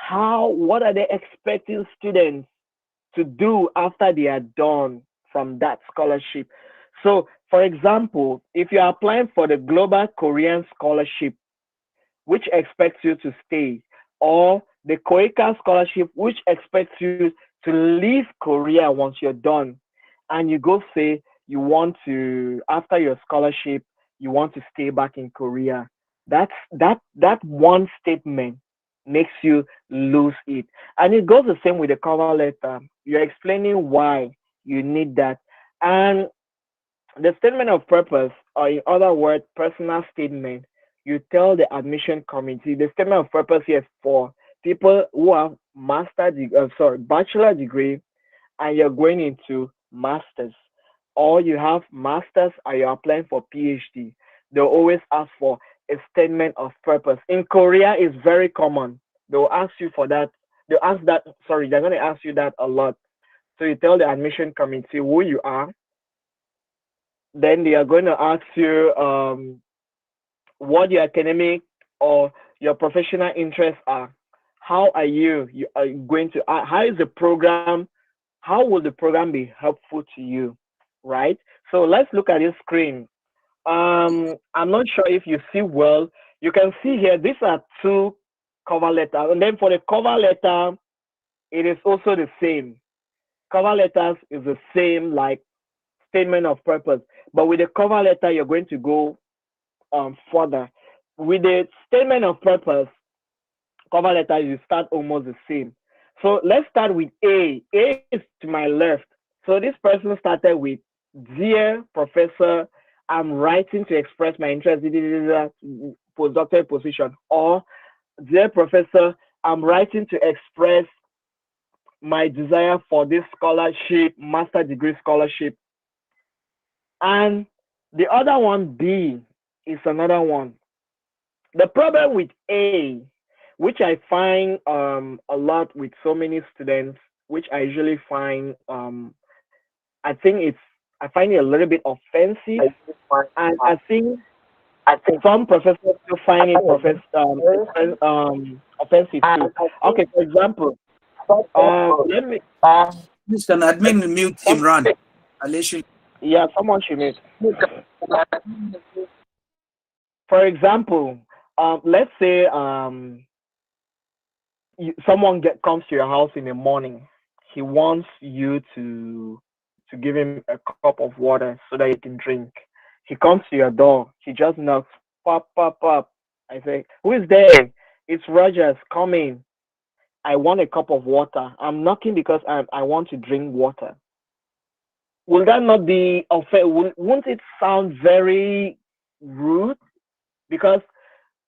What are they expecting students to do after they are done from that scholarship? So, for example, if you're applying for the Global Korean Scholarship, which expects you to stay, or the Koika Scholarship, which expects you to leave Korea once you're done, and you go say you want to, after your scholarship, you want to stay back in Korea. That one statement makes you lose it. And it goes the same with the cover letter. You're explaining why you need that. And the statement of purpose, or in other words, personal statement, you tell the admission committee. The statement of purpose here is for people who have bachelor degree, and you're going into masters, or you have masters and you're applying for PhD. They'll always ask for a statement of purpose. In Korea, it's very common. They'll ask you for that. They're going to ask you that a lot. So you tell the admission committee who you are. Then they are going to ask you what your academic or your professional interests are. How are you are going to, how is the program, how will the program be helpful to you, right? So let's look at this screen. I'm not sure if you see well. You can see here, these are two cover letters. And then for the cover letter, it is also the same. Cover letters is the same like statement of purpose. But with the cover letter, you're going to go further. With the statement of purpose, cover letter, you start almost the same. So let's start with A. A is to my left. So this person started with, "Dear Professor, I'm writing to express my interest in the postdoctoral position." Or, "Dear Professor, I'm writing to express my desire for this scholarship, master degree scholarship." And the other one, B, is another one. The problem with A, which I find a lot with so many students, which I usually find, I find it a little bit offensive, and I think some professors still find it offensive too. Okay, for example, Let me. Please, can admin mute Some, Imran? Alicia. yeah, someone should mute. For example, let's say someone comes to your house in the morning. He wants you to give him a cup of water so that he can drink. He comes to your door. He just knocks. Pop, pop, pop. I say, who is there? It's Rogers. Come in. I want a cup of water. I'm knocking because I want to drink water. Will that not be unfair? Won't it sound very rude? Because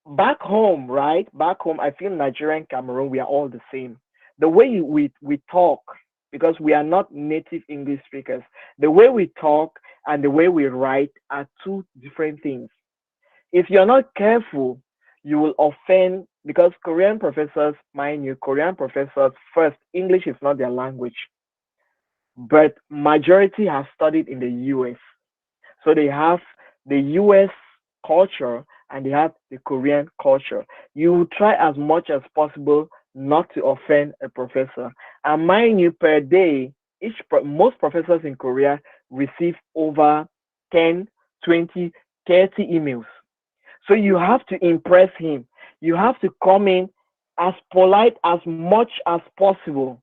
back home, right? Back home, I feel Nigeria and Cameroon, we are all the same. The way we talk, because we are not native English speakers, the way we talk and the way we write are two different things. If you're not careful, you will offend, because Korean professors, mind you, Korean professors, first, English is not their language, but majority have studied in the US. So they have the US culture and they have the Korean culture. You try as much as possible not to offend a professor. And mind you, per day, most professors in Korea receive over 10, 20, 30 emails. So you have to impress him. You have to come in as polite as much as possible.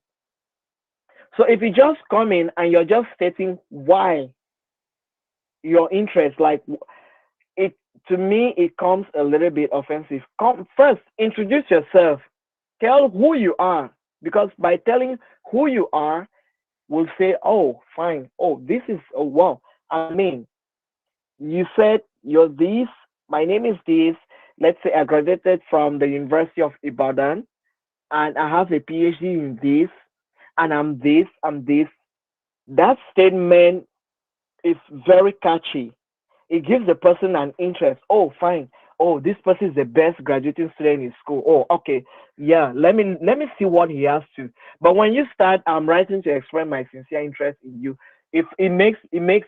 So if you just come in and you're just stating why your interest, like it, to me it comes a little bit offensive. Come first, introduce yourself, tell who you are, because by telling who you are, we'll say, oh fine, oh this is, oh wow, I mean, you said you're this, my name is this, let's say I graduated from the University of Ibadan and I have a PhD in this, and I'm this. That statement is very catchy. It gives the person an interest. Oh, fine. Oh, this person is the best graduating student in school. Oh, okay. Yeah, let me see what he has to. But when you start, I'm writing to express my sincere interest in you. If it makes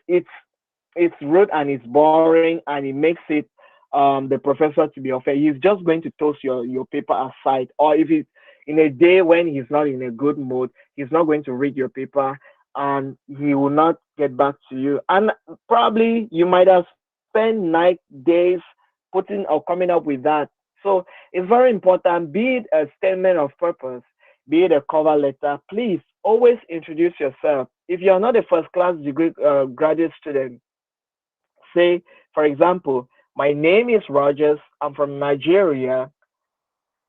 it's rude and it's boring and it makes it the professor to be unfair. He's just going to toss your paper aside. Or if it's in a day when he's not in a good mood, he's not going to read your paper and he will not get back to you. And probably you might have spent night days putting or coming up with that. So it's very important, be it a statement of purpose, be it a cover letter, please always introduce yourself. If you're not a first class degree graduate student, say, for example, my name is Rogers, I'm from Nigeria,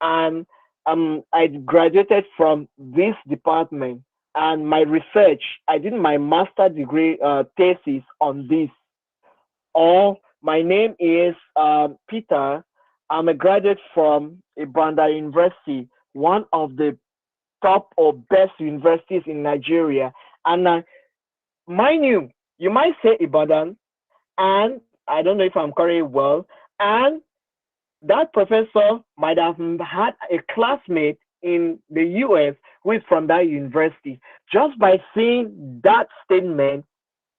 and I graduated from this department, and my research, I did my master degree thesis on this. Or my name is Peter, I'm a graduate from Ibadan University, one of the top or best universities in Nigeria. And mind you, you might say Ibadan, and I don't know if I'm correct well, and that professor might have had a classmate in the US who is from that university. Just by seeing that statement,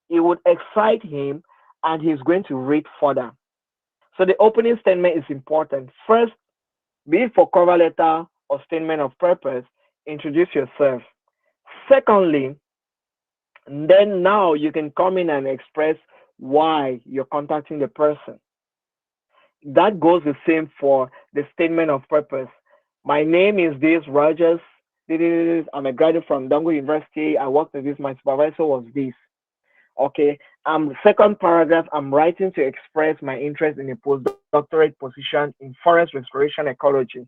it would excite him and he's going to read further. So the opening statement is important. First, be it for cover letter or statement of purpose, introduce yourself. Secondly, then now you can come in and express why you're contacting the person. That goes the same for the statement of purpose. My name is this Rogers. I'm a graduate from Dango University. I worked with this. My supervisor was this. Okay. Second paragraph, I'm writing to express my interest in a postdoctorate position in forest restoration ecology.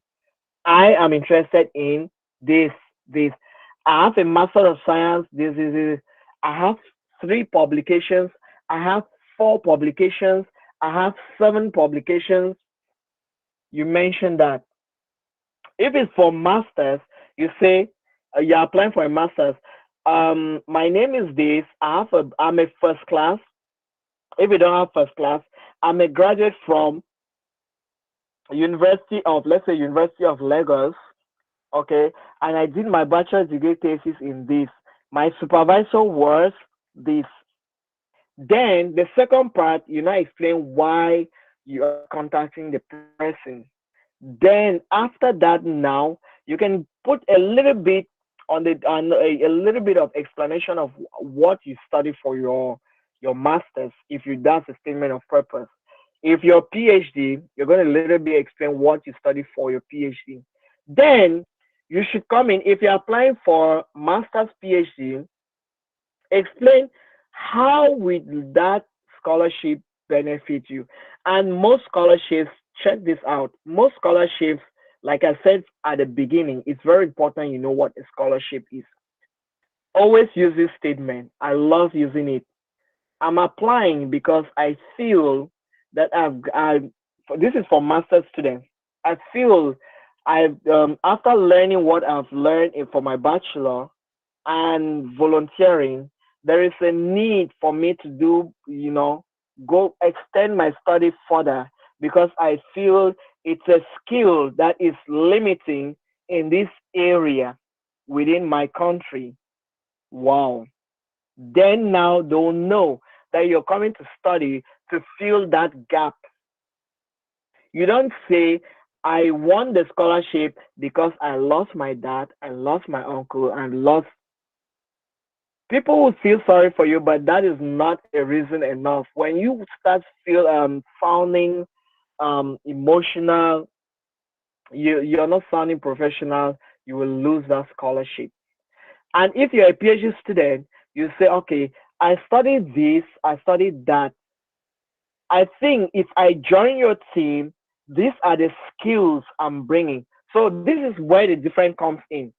I am interested in this, this. I have a Master of Science, this. I have 3 publications. I have 4 publications. I have 7 publications. You mentioned that. If it's for masters, you say you're applying for a master's. My name is this. I'm a first class. If you don't have first class, I'm a graduate from University of, let's say, University of Lagos. Okay, and I did my bachelor's degree thesis in this. My supervisor was this. Then the second part, you now explain why you are contacting the person. Then after that, now you can put a little bit on a little bit of explanation of what you study for your masters. If you That's a statement of purpose. If your PhD, you're going to a little bit explain what you study for your PhD. Then you should come in, if you're applying for master's PhD, explain how will that scholarship benefit you. And most scholarships, check this out, most scholarships, like I said at the beginning, it's very important you know what a scholarship is. Always use this statement. I love using it. I'm applying because I feel that this is for master's students. I feel after learning what I've learned for my bachelor and volunteering, there is a need for me to do, go extend my study further, because I feel it's a skill that is limiting in this area within my country. Wow. Then now they'll know that you're coming to study to fill that gap. You don't say, I won the scholarship because I lost my dad, I lost my uncle, and lost. People will feel sorry for you, but that is not a reason enough. When you start sounding emotional, you're not sounding professional, you will lose that scholarship. And if you're a PhD student, you say, okay, I studied this, I studied that. I think if I join your team, these are the skills I'm bringing. So this is where the difference comes in.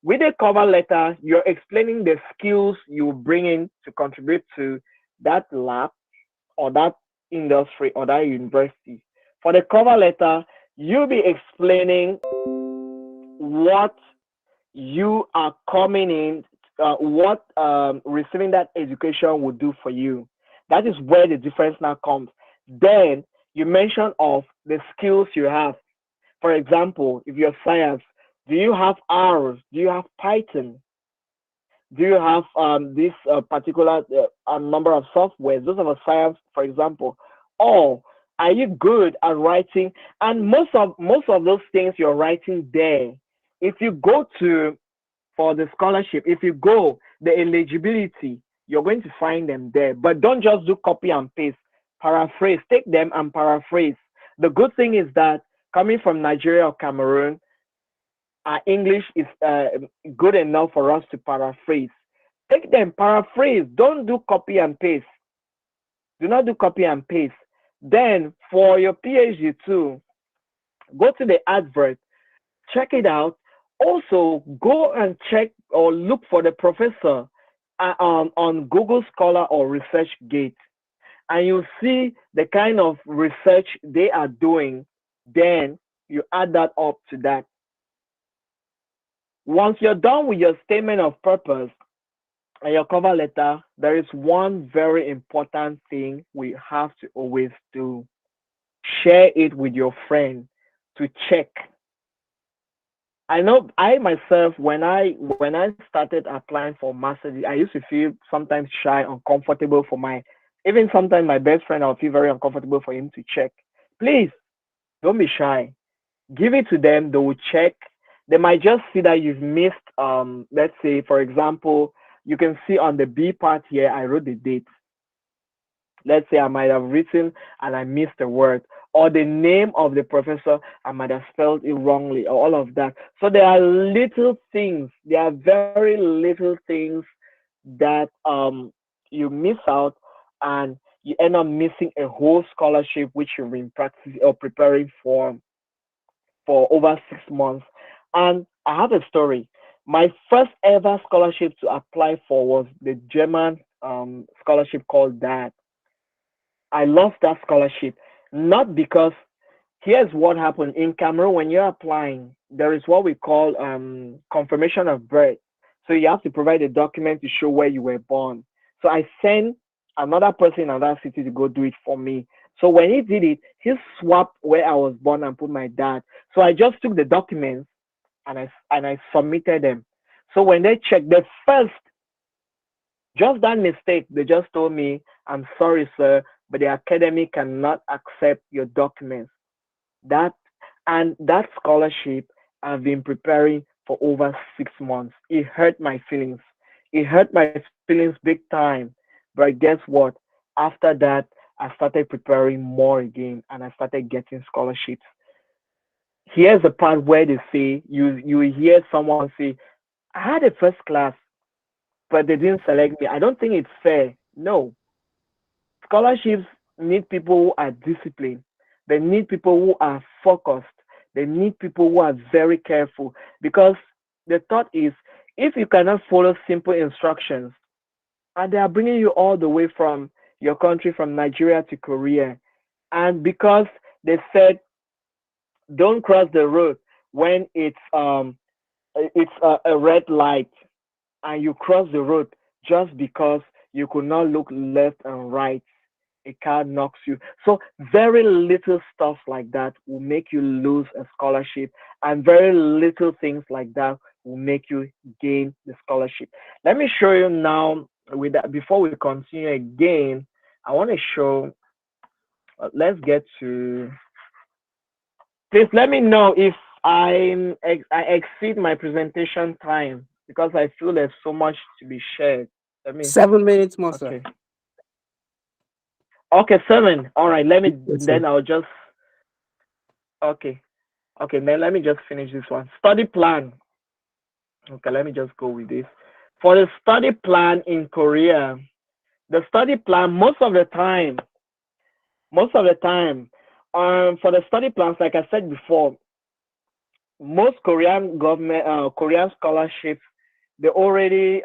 With a cover letter, you're explaining the skills you bring in to contribute to that lab or that industry or that university. For the cover letter, you'll be explaining what you are coming in, what receiving that education will do for you. That is where the difference now comes. Then you mention of the skills you have. For example, if you're science, do you have R? Do you have Python? Do you have this particular number of softwares? Those are science, for example. Or are you good at writing? And most of those things you're writing there, if you go to for the scholarship, if you go the eligibility, you're going to find them there. But don't just do copy and paste. Paraphrase. Take them and paraphrase. The good thing is that coming from Nigeria or Cameroon, our English is good enough for us to paraphrase. Take them, paraphrase. Don't do copy and paste. Do not do copy and paste. Then for your PhD too, go to the advert, check it out. Also, go and check or look for the professor on Google Scholar or ResearchGate, and you see the kind of research they are doing. Then you add that up to that. Once you're done with your statement of purpose and your cover letter, there is one very important thing we have to always do. Share it with your friend to check. I know I myself, when I started applying for master's, I used to feel sometimes shy, uncomfortable for even sometimes my best friend, I'll feel very uncomfortable for him to check. Please, don't be shy. Give it to them, they will check. They might just see that you've missed, let's say, for example, you can see on the B part here, I wrote the date. Let's say I might have written and I missed a word, or the name of the professor, I might have spelled it wrongly, or all of that. So there are little things, there are very little things that you miss out, and you end up missing a whole scholarship which you've been practicing or preparing for over 6 months. And I have a story. My first ever scholarship to apply for was the German scholarship called DAD. I lost that scholarship, not because, here's what happened. In Cameroon, when you're applying, there is what we call confirmation of birth. So you have to provide a document to show where you were born. So I sent another person in another city to go do it for me. So when he did it, he swapped where I was born and put my dad. So I just took the documents and I submitted them. So when they checked the first, just that mistake, they just told me, I'm sorry, sir, but the academy cannot accept your documents. That scholarship I've been preparing for over 6 months. It hurt my feelings. It hurt my feelings big time. But guess what? After that, I started preparing more again and I started getting scholarships. Here's the part where they say you hear someone say, I had a first class, but they didn't select me. I don't think it's fair. No. Scholarships need people who are disciplined. They need people who are focused. They need people who are very careful. Because the thought is, if you cannot follow simple instructions, and they are bringing you all the way from your country, from Nigeria to Korea, and because they said don't cross the road when it's a red light, and you cross the road just because you could not look left and right, a car knocks you. So very little stuff like that will make you lose a scholarship, and very little things like that will make you gain the scholarship. Let me show you now with that. Before we continue again, I want to show. Let's get to. Please let me know if I exceed my presentation time because I feel there's so much to be shared. Let me. 7 minutes more, sir. Okay. Okay, 7. All right. Let me. Yes, Then sir. I'll just. Okay. Okay. Then let me just finish this one. Study plan. Okay. Let me just go with this. For the study plan in Korea, the study plan most of the time, for the study plans, like I said before, most Korean government, Korean scholarships, they already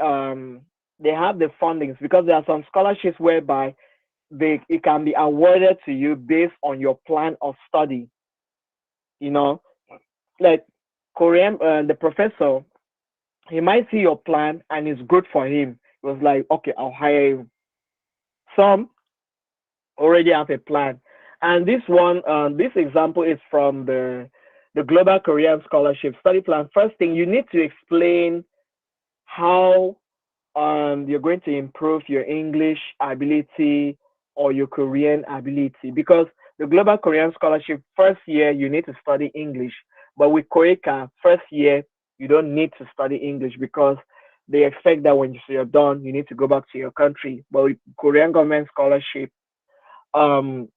they have the fundings because there are some scholarships whereby it can be awarded to you based on your plan of study. You know, like Korean, the professor, he might see your plan and it's good for him. It was like, okay, I'll hire you. Some already have a plan, and this example is from the Global Korean Scholarship Study Plan. First thing, you need to explain how you're going to improve your English ability or your Korean ability, because the Global Korean Scholarship first year you need to study English, but with Korea first year you don't need to study English because they expect that when you're done you need to go back to your country. But with Korean government scholarship, um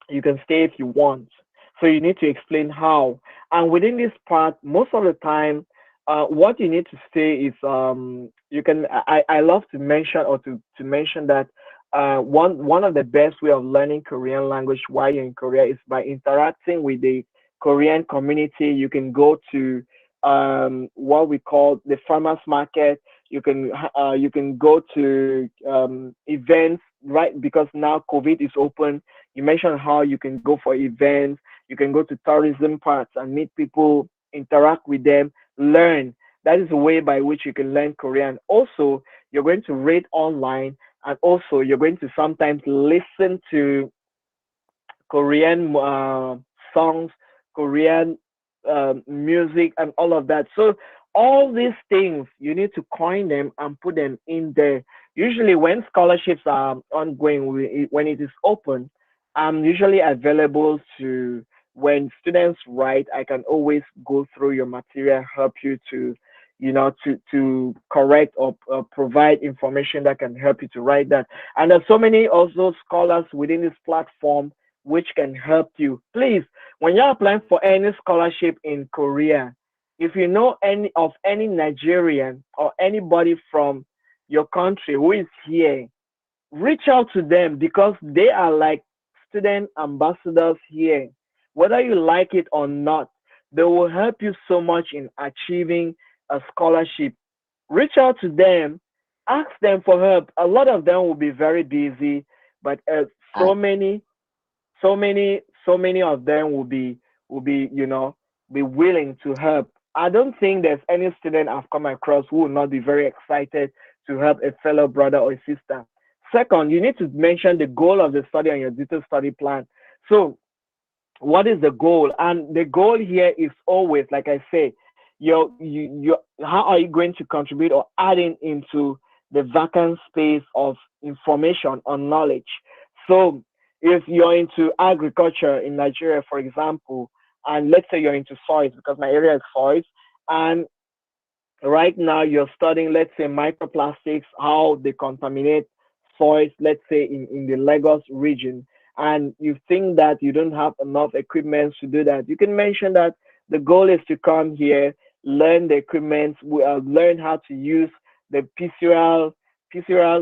you can stay if you want. So you need to explain how. And within this part, most of the time, what you need to say is you can. I love to mention or to mention that one of the best way of learning Korean language while you're in Korea is by interacting with the Korean community. You can go to what we call the farmers market. You can go to events, right? Because now COVID is open. You mentioned how you can go for events, you can go to tourism parts and meet people, interact with them, learn. That is a way by which you can learn Korean. Also, you're going to read online, and also you're going to sometimes listen to Korean songs, Korean music, and all of that. So all these things you need to coin them and put them in there. Usually, when scholarships are ongoing, when it is open, I'm usually available to when students write. I can always go through your material, help you to, to correct or provide information that can help you to write that. And there's so many also scholars within this platform which can help you. Please, when you're applying for any scholarship in Korea, if you know any Nigerian or anybody from your country who is here, reach out to them because they are like student ambassadors here. Whether you like it or not, they will help you so much in achieving a scholarship. Reach out to them, ask them for help. A lot of them will be very busy, but so many so many of them will be be willing to help. I don't think there's any student I've come across who will not be very excited to help a fellow brother or sister. Second, you need to mention the goal of the study on your detailed study plan. So what is the goal? And the goal here is always, like I say, how are you going to contribute or adding into the vacant space of information or knowledge? So if you're into agriculture in Nigeria, for example, and let's say you're into soils, because my area is soils, and right now you're studying, let's say, microplastics, how they contaminate soils, let's say in the Lagos region, and you think that you don't have enough equipment to do that, you can mention that the goal is to come here, learn the equipment, learn how to use the PCR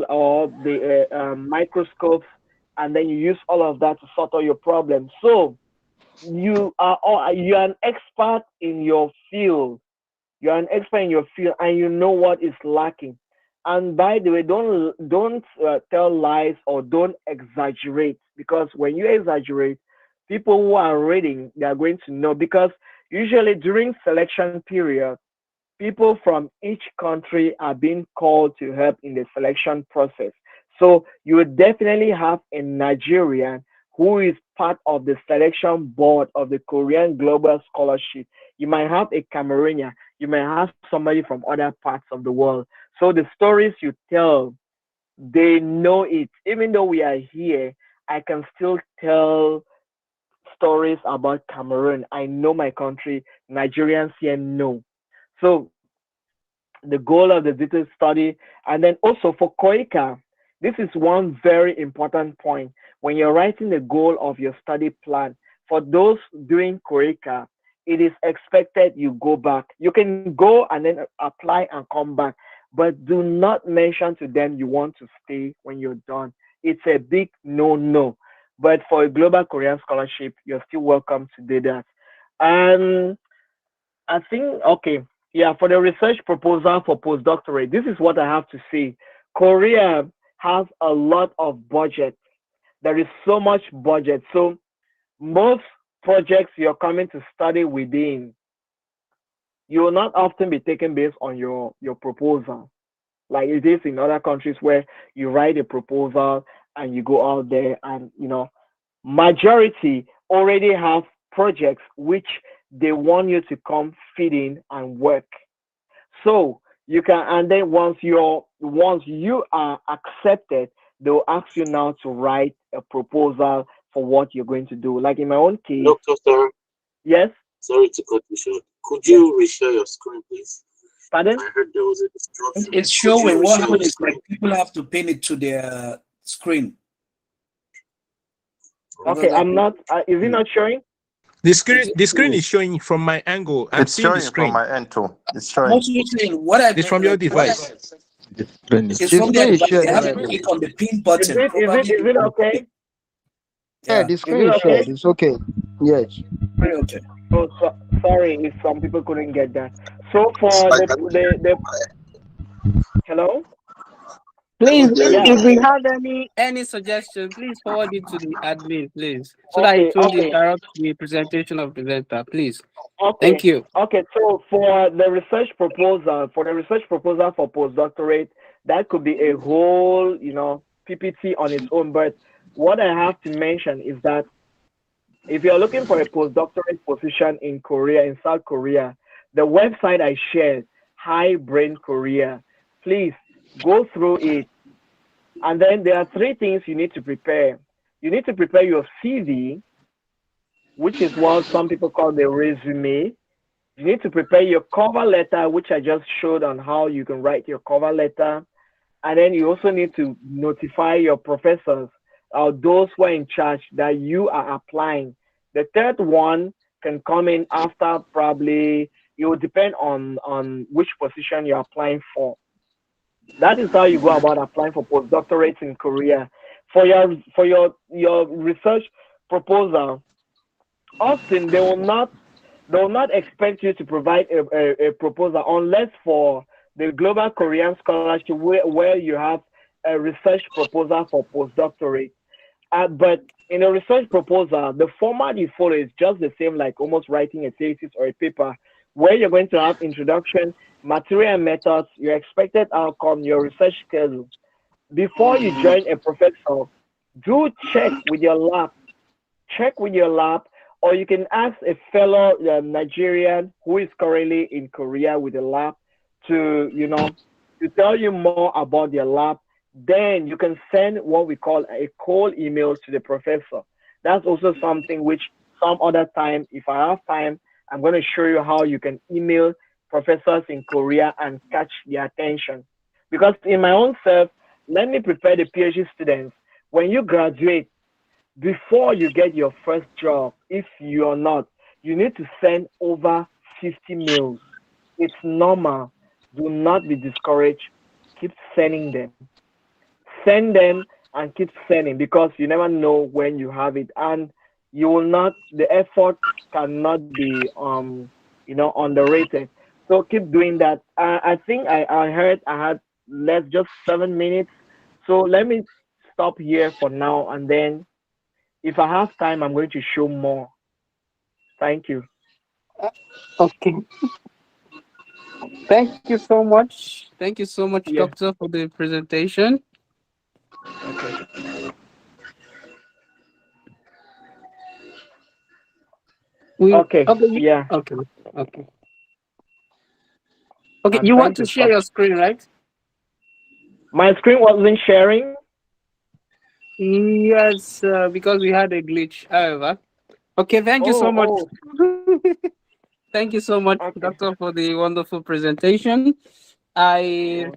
or the microscopes, and then you use all of that to sort out your problem. So you're an expert in your field, you're an expert in your field, and you know what is lacking. And by the way, don't tell lies or don't exaggerate, because when you exaggerate, people who are reading, they are going to know, because usually during selection period, people from each country are being called to help in the selection process. So you would definitely have a Nigerian who is part of the selection board of the Korean Global Scholarship. You might have a Cameroonian, you might have somebody from other parts of the world. So the stories you tell, they know it. Even though we are here, I can still tell stories about Cameroon. I know my country. Nigerians here know. So the goal of the detailed study, and then also for COICA, this is one very important point. When you're writing the goal of your study plan, for those doing COICA, it is expected you go back. You can go and then apply and come back, but do not mention to them you want to stay when you're done. It's a big no-no. But for a global Korean scholarship, you're still welcome to do that. And I think, okay, yeah, for the research proposal for postdoctorate, this is what I have to say. Korea has a lot of budget. There is so much budget. So most projects you're coming to study within, you will not often be taken based on your proposal, like it is in other countries where you write a proposal and you go out there, and majority already have projects which they want you to come fit in and work. So you can, and then once you are accepted, they'll ask you now to write a proposal for what you're going to do. Like in my own case, Doctor, sir, yes, sorry to cut you short. Could yes, you reshare your screen, please? pardon? I heard there was a disruption. It's Could you showing. What reshare happened your is like screen? people have to pin it to their screen. Okay, I'm not. Is it not showing? The screen is showing from my angle. I'm It's seeing the showing from screen. my end too. It's I'm showing. also saying what I It's from your device. it's from their device. They have to click on the pin Is button. it is it Probably is it okay? Yeah, yeah, the Is screen it is okay? shared. It's okay. Yes. pretty okay. Oh, sorry if some people couldn't get that. So for the hello, Please, yeah, if we have any suggestion, please forward it to the admin, please, so that it okay, won't okay, interrupt the presentation of presenter, please. okay, Thank you. okay. So for the research proposal, for postdoctorate, that could be a whole, PPT on its own. But what I have to mention is that if you're looking for a postdoctorate position in Korea, in South Korea, the website I shared, High Brain Korea, please go through it. And then there are three things you need to prepare. You need to prepare your CV, which is what some people call the resume. You need to prepare your cover letter, which I just showed on how you can write your cover letter. And then you also need to notify your professors or those who are in charge that you are applying. The third one can come in after, probably it will depend on which position you're applying for. That is how you go about applying for postdoctorates in Korea. For your research proposal, often they will not expect you to provide a proposal unless for the Global Korean Scholarship where you have a research proposal for postdoctorate. But in a research proposal, the format you follow is just the same, like almost writing a thesis or a paper, where you're going to have introduction, material and methods, your expected outcome, your research schedule. Before you join a professor, do check with your lab, or you can ask a fellow Nigerian who is currently in Korea with a lab to, to tell you more about their lab. Then you can send what we call a cold email to the professor. That's also something which some other time, if I have time, I'm going to show you how you can email professors in Korea and catch their attention. Because in my own self, let me prepare the PhD students. When you graduate, before you get your first job, if you're not, you need to send over 50 mails. It's normal. Do not be discouraged. Keep sending them. Send them and keep sending because you never know when you have it. And you will not, the effort cannot be, underrated. So keep doing that. I think I heard I had less just 7 minutes. So let me stop here for now. And then if I have time, I'm going to show more. Thank you. Okay. Thank you so much. Thank you so much, Yeah. Doctor, for the presentation. Okay. Okay. Okay. Yeah. Okay. Okay. Okay. I'm You trying want to to share stop. your screen, right? My screen wasn't sharing. Yes, because we had a glitch. However, okay. Thank you so Oh, much. oh, Thank you so much, okay. Doctor, for the wonderful presentation. I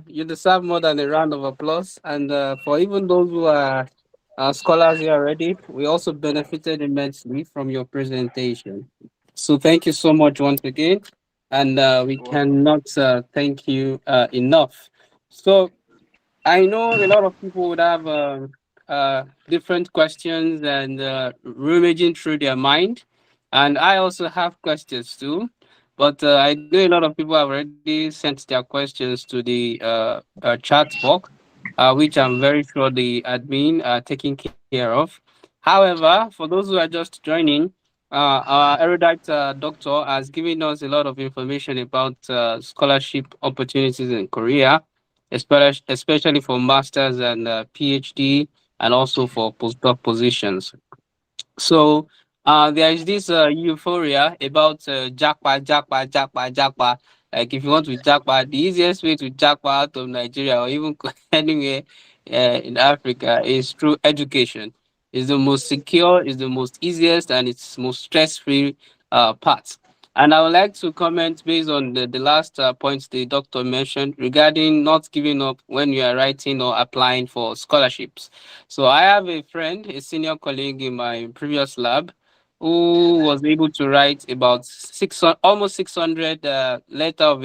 you deserve more than a round of applause. And for even those who are scholars here already, we also benefited immensely from your presentation. So thank you so much once again, and we You're welcome. cannot thank you enough. So I know a lot of people would have different questions and rummaging through their mind, and I also have questions too. But I know a lot of people have already sent their questions to the chat box, which I'm very sure the admin are taking care of. However, for those who are just joining, our erudite doctor has given us a lot of information about scholarship opportunities in Korea, especially for masters and PhD, and also for postdoc positions. So there is this euphoria about jackpot. Like if you want to jackpot, the easiest way to jackpot out of Nigeria or even anywhere in Africa is through education. It's the most secure, it's the most easiest, and it's most stress-free part. And I would like to comment based on the last points the doctor mentioned regarding not giving up when you are writing or applying for scholarships. So I have a friend, a senior colleague in my previous lab, who was able to write about almost 600 letter of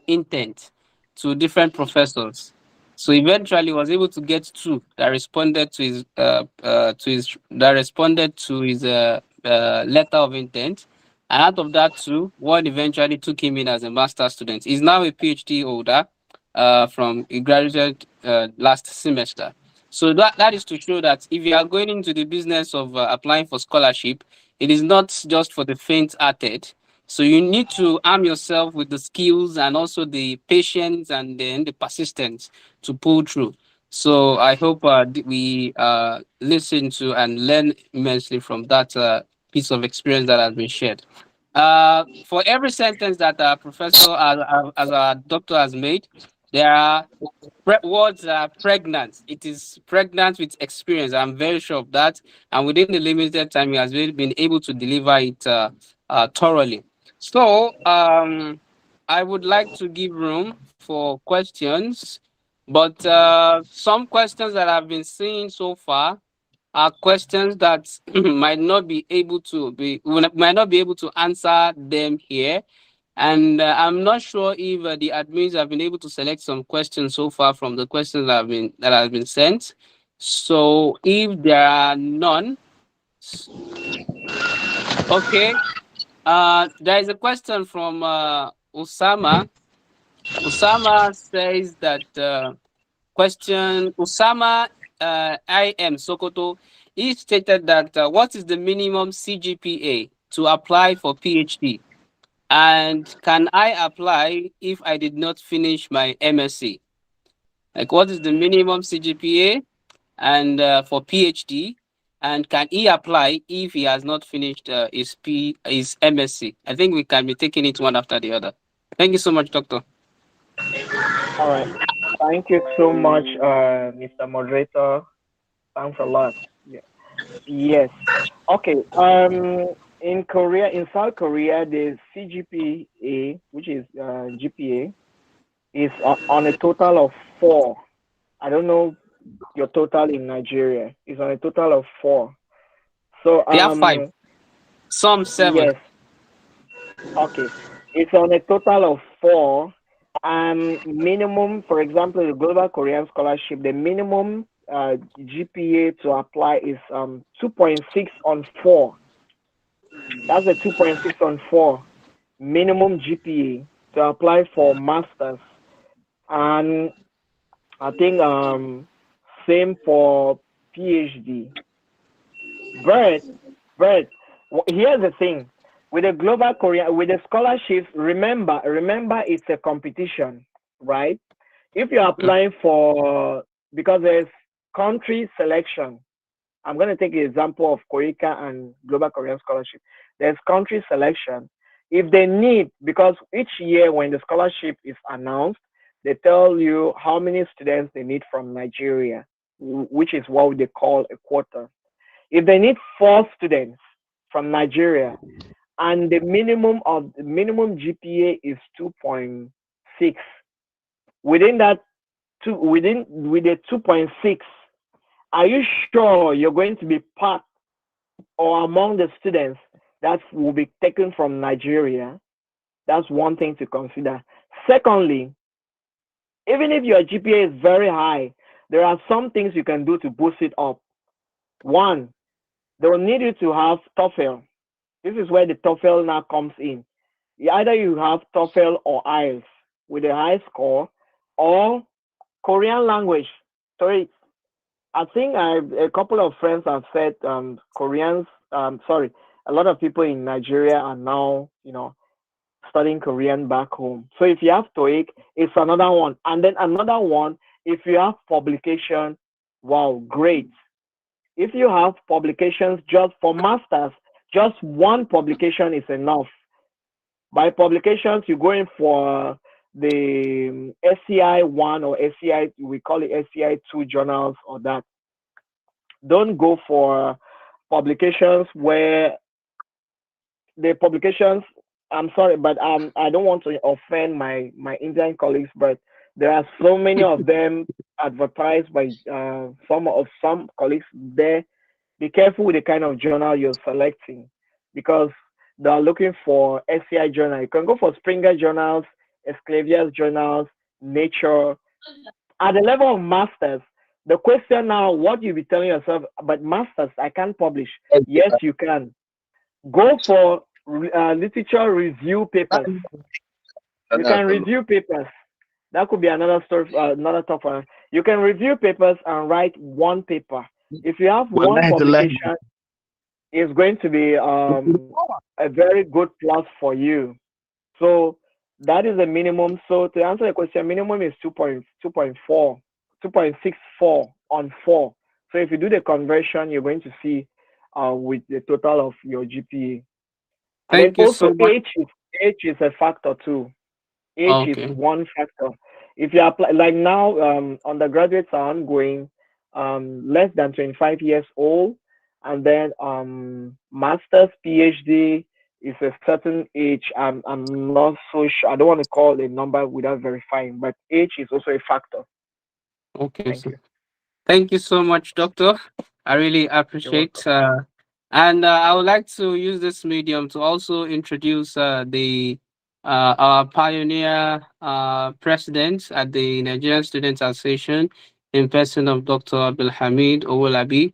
intent to different professors. So eventually was able to get two that responded to his letter of intent. And out of that two, one eventually took him in as a master's student. He's now a PhD holder from he graduated last semester. So that is to show that if you are going into the business of applying for scholarship, it is not just for the faint-hearted. So you need to arm yourself with the skills and also the patience and then the persistence to pull through. So I hope we listen to and learn immensely from that piece of experience that has been shared. For every sentence that our professor, as our doctor has made, there are words are pregnant. It is pregnant with experience. I'm very sure of that. And within the limited time, he has really been able to deliver it thoroughly. So I would like to give room for questions, but some questions that I've been seeing so far are questions that might not be able to answer them here, and I'm not sure if the admins have been able to select some questions so far from the questions that have been sent. So if there are none, okay. There is a question from Osama. Osama says that question Osama I am Sokoto. He stated that what is the minimum CGPA to apply for PhD? And can I apply if I did not finish my MSc? Like, what is the minimum CGPA and for PhD? And can he apply if he has not finished his MSc? I think we can be taking it one after the other. Thank you so much, Doctor. All right. Thank you so much, Mr. Moderator. Thanks a lot. Yeah. Yes. Okay. in Korea, in South Korea, the CGPA, which is GPA, is on a total of 4. I don't know your total in Nigeria. It's on a total of 4. So They have 5, some 7. yes, okay. It's on a total of 4. Minimum, for example, the Global Korean Scholarship, the minimum GPA to apply is 2.6 on 4. That's a 2.6 on 4 minimum GPA to apply for masters, and I think same for PhD. But here's the thing: with the Global Korea, with the scholarships, remember it's a competition, right? If you're applying for, because there's country selection. I'm going to take the example of Korea and Global Korean Scholarship. There's country selection. If they need, because each year when the scholarship is announced, they tell you how many students they need from Nigeria, which is what they call a quota. If they need 4 students from Nigeria, and the minimum GPA is 2.6, within that with the 2.6, are you sure you're going to be part or among the students that will be taken from Nigeria? That's one thing to consider. Secondly, even if your GPA is very high, there are some things you can do to boost it up. One, they will need you to have TOEFL. This is where the TOEFL now comes in. Either you have TOEFL or IELTS with a high score, or Korean language. Sorry, I think a couple of friends have said Koreans. Sorry, a lot of people in Nigeria are now, studying Korean back home. So if you have TOEIC, it's another one, and then another one. If you have publication, wow, great. If you have publications just for masters, just one publication is enough. By publications, you're going for the SCI 1 or SCI, we call it SCI 2 journals or that. Don't go for publications where the publications, I'm sorry, but I don't want to offend my Indian colleagues, but there are so many of them advertised by some colleagues there. Be careful with the kind of journal you're selecting, because they are looking for SCI journal. You can go for Springer journals, Esclavier's journals, Nature. At the level of masters, the question now, what you be telling yourself, but masters, I can't publish. Yes, you can. Go for literature review papers. You can review papers. That could be another story, another topic. You can review papers and write one paper. If you have one publication, it's going to be a very good plus for you. So that is the minimum. So to answer the question, minimum is 2.64 on 4. So if you do the conversion, you're going to see with the total of your GPA. And then Thank you also so much. age is a factor too. Age is Okay. one factor. If you apply, like now, undergraduates are ongoing, less than 25 years old, and then master's, PhD is a certain age. I'm not so sure. I don't want to call a number without verifying, but age is also a factor. Okay, Thank so you. thank you so much, Doctor. I really You're welcome. appreciate. And I would like to use this medium to also introduce the our pioneer president at the Nigerian Students Association, in person of Dr. Abdulhamid Owolabi,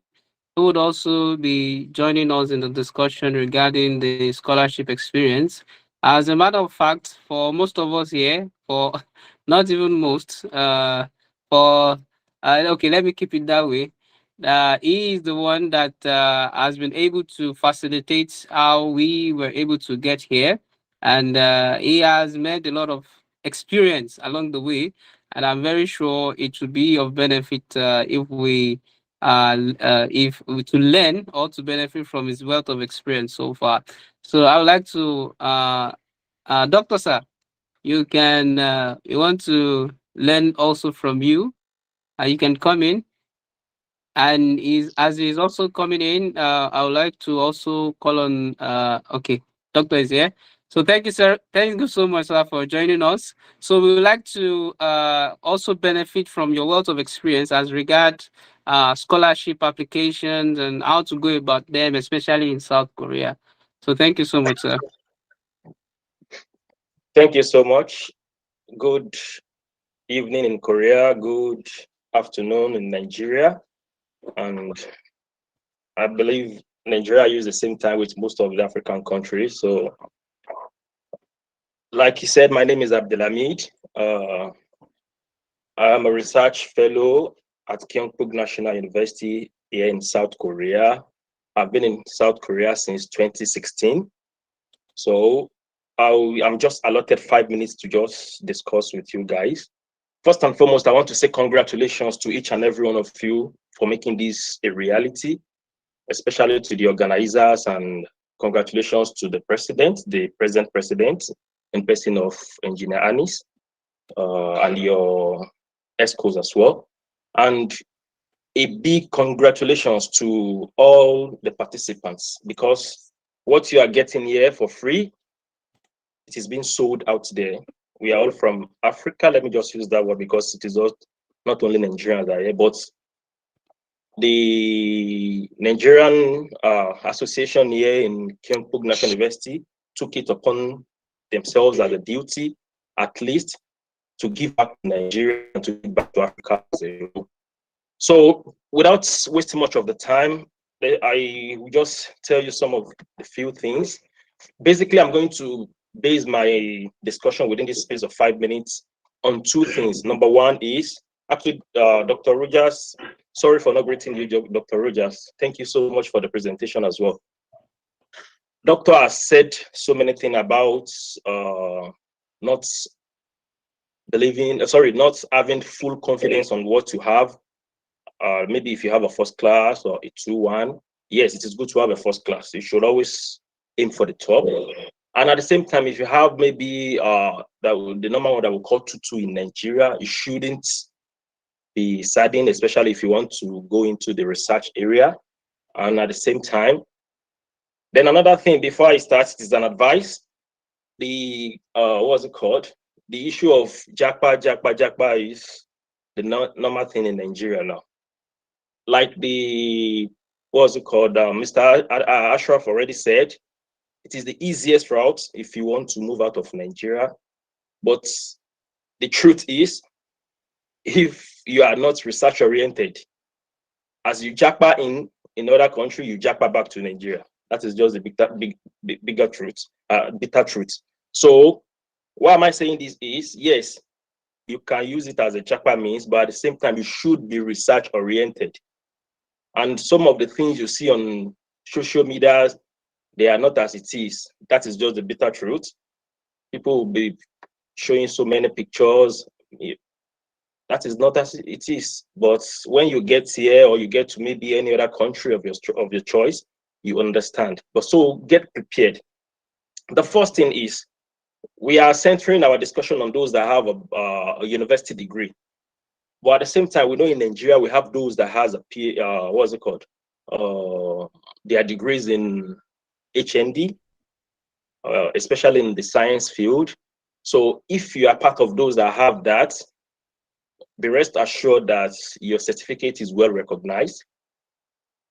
who would also be joining us in the discussion regarding the scholarship experience. As a matter of fact, for most of us here, for not even most, for okay, let me keep it that way. He is the one that has been able to facilitate how we were able to get here, and he has made a lot of experience along the way. And I'm very sure it would be of benefit if to learn or to benefit from his wealth of experience so far. So I would like to, Doctor Sir, you want to learn also from you. You can come in. And as he's also coming in, I would like to also call on okay, doctor is here. So thank you, sir. Thank you so much, sir, for joining us. So we would like to also benefit from your wealth of experience as regard scholarship applications and how to go about them, especially in South Korea. So thank you so much, sir. Thank you so much. Good evening in Korea, good afternoon in Nigeria. And I believe Nigeria use the same time with most of the African countries. So, like you said, my name is Abdelhamid. I'm a research fellow at Kyungpook National University here in South Korea. I've been in South Korea since 2016. So I'm just allotted 5 minutes to just discuss with you guys. First and foremost, I want to say congratulations to each and every one of you for making this a reality, especially to the organizers, and congratulations to the president, the present president, in person of Engineer Anis, and your ESCOs as well. And a big congratulations to all the participants, because what you are getting here for free, it is being sold out there. We are all from Africa. Let me just use that word because it is not only Nigerians that are here, but the Nigerian association here in Kyungpook National University took it upon themselves as a duty, at least, to give back to Nigeria and to give back to Africa as a whole. So, without wasting much of the time, I will just tell you some of the few things. Basically, I'm going to base my discussion within this space of 5 minutes on two things. Number one is, actually, Dr. Rogers, sorry for not greeting you, Dr. Rogers. Thank you so much for the presentation as well. Doctor has said so many things about not having full confidence on what you have. Maybe if you have a first class or a 2-1, yes, it is good to have a first class. You should always aim for the top. And at the same time, if you have maybe the normal one that we call 2-2 in Nigeria, you shouldn't be saddened, especially if you want to go into the research area. And at the same time, then another thing before I start, it is an advice. The what's it called? The issue of Jakpa is the normal thing in Nigeria now. Like the what's it called? Mr. Ashraf already said, it is the easiest route if you want to move out of Nigeria. But the truth is, if you are not research oriented, as you Jakpa in other country, you Jakpa back to Nigeria. That is just the bigger truth, bitter truth. So why am I saying this is, yes, you can use it as a Jakpa means, but at the same time, you should be research oriented. And some of the things you see on social media, they are not as it is. That is just the bitter truth. People will be showing so many pictures. That is not as it is. But when you get here, or you get to maybe any other country of your choice, you understand. But so get prepared. The first thing is, we are centering our discussion on those that have a university degree. But at the same time, we know in Nigeria, we have those that has a what's it called? Their degrees in HND, especially in the science field. So if you are part of those that have that, be rest assured that your certificate is well recognized,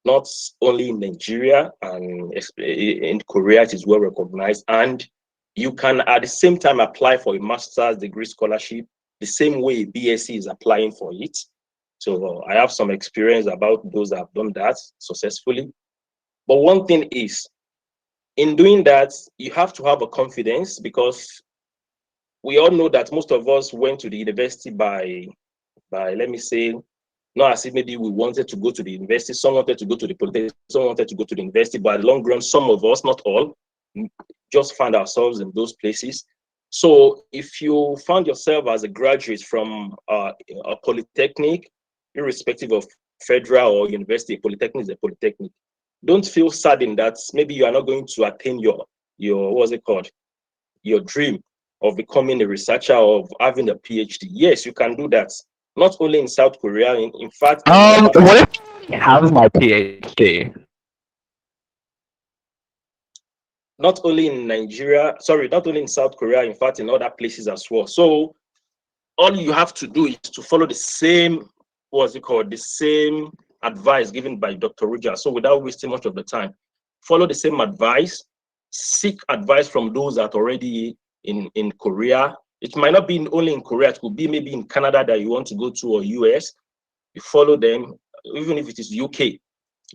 not only in Nigeria and in Korea, it is well recognized. And you can at the same time apply for a master's degree scholarship the same way BSc is applying for it. So I have some experience about those that have done that successfully. But one thing is, in doing that, you have to have a confidence, because we all know that most of us went to the university by let me say, not as if maybe we wanted to go to the university. Some wanted to go to the polytechnic, some wanted to go to the university, but at the long run, some of us, not all, just found ourselves in those places. So if you found yourself as a graduate from a polytechnic, irrespective of federal or university, polytechnic is a polytechnic, don't feel saddened that maybe you are not going to attain your what's it called, your dream of becoming a researcher, of having a PhD. Yes, you can do that. Not only in South Korea, in fact, What? have my PhD. Not only in Nigeria, sorry, not only in South Korea, in fact, in other places as well. So all you have to do is to follow the same, what's it called, the same advice given by Dr. Ruja. So without wasting much of the time, follow the same advice, seek advice from those that are already in Korea. It might not be only in Korea, it could be maybe in Canada that you want to go to, or US. You follow them, even if it is UK.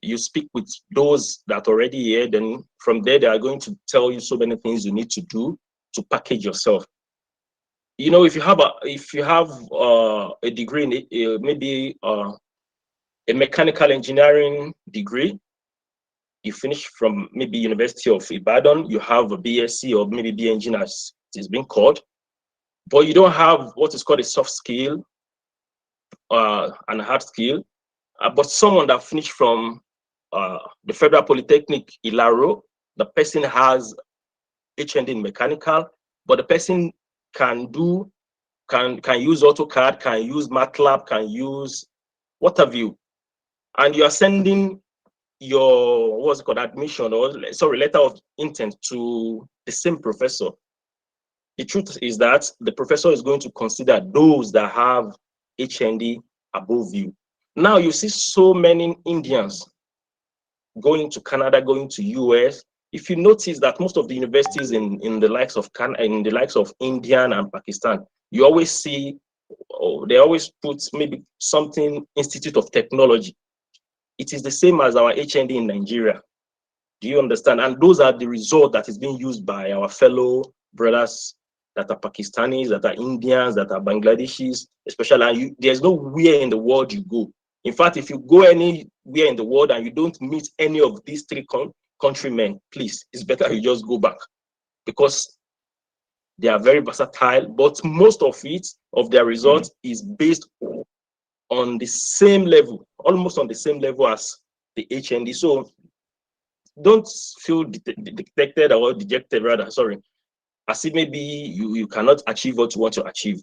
You speak with those that are already here, then from there, they are going to tell you so many things you need to do to package yourself. You know, if you have a degree in maybe a mechanical engineering degree, you finish from maybe University of Ibadan, you have a BSc or maybe BEng as it is being called, but you don't have what is called a soft skill and a hard skill. But someone that finished from the Federal Polytechnic Ilaro, the person has HND in mechanical, but the person can use AutoCAD, can use MATLAB, can use what have you, and you are sending your what's it called, admission, or sorry, letter of intent to the same professor. The truth is that the professor is going to consider those that have HND above you. Now you see so many Indians going to Canada, going to US. If you notice that most of the universities in the likes of India and Pakistan, you always see, they always put maybe something Institute of Technology. It is the same as our HND in Nigeria. Do you understand? And those are the result that is being used by our fellow brothers that are Pakistanis, that are Indians, that are Bangladeshis, especially. There's nowhere in the world you go. In fact, if you go anywhere in the world and you don't meet any of these three countrymen, please, it's better you just go back, because they are very versatile, but most of their results is based on the same level, almost on the same level as the HND. So don't feel detected or dejected, rather, sorry, as if maybe you cannot achieve what you want to achieve.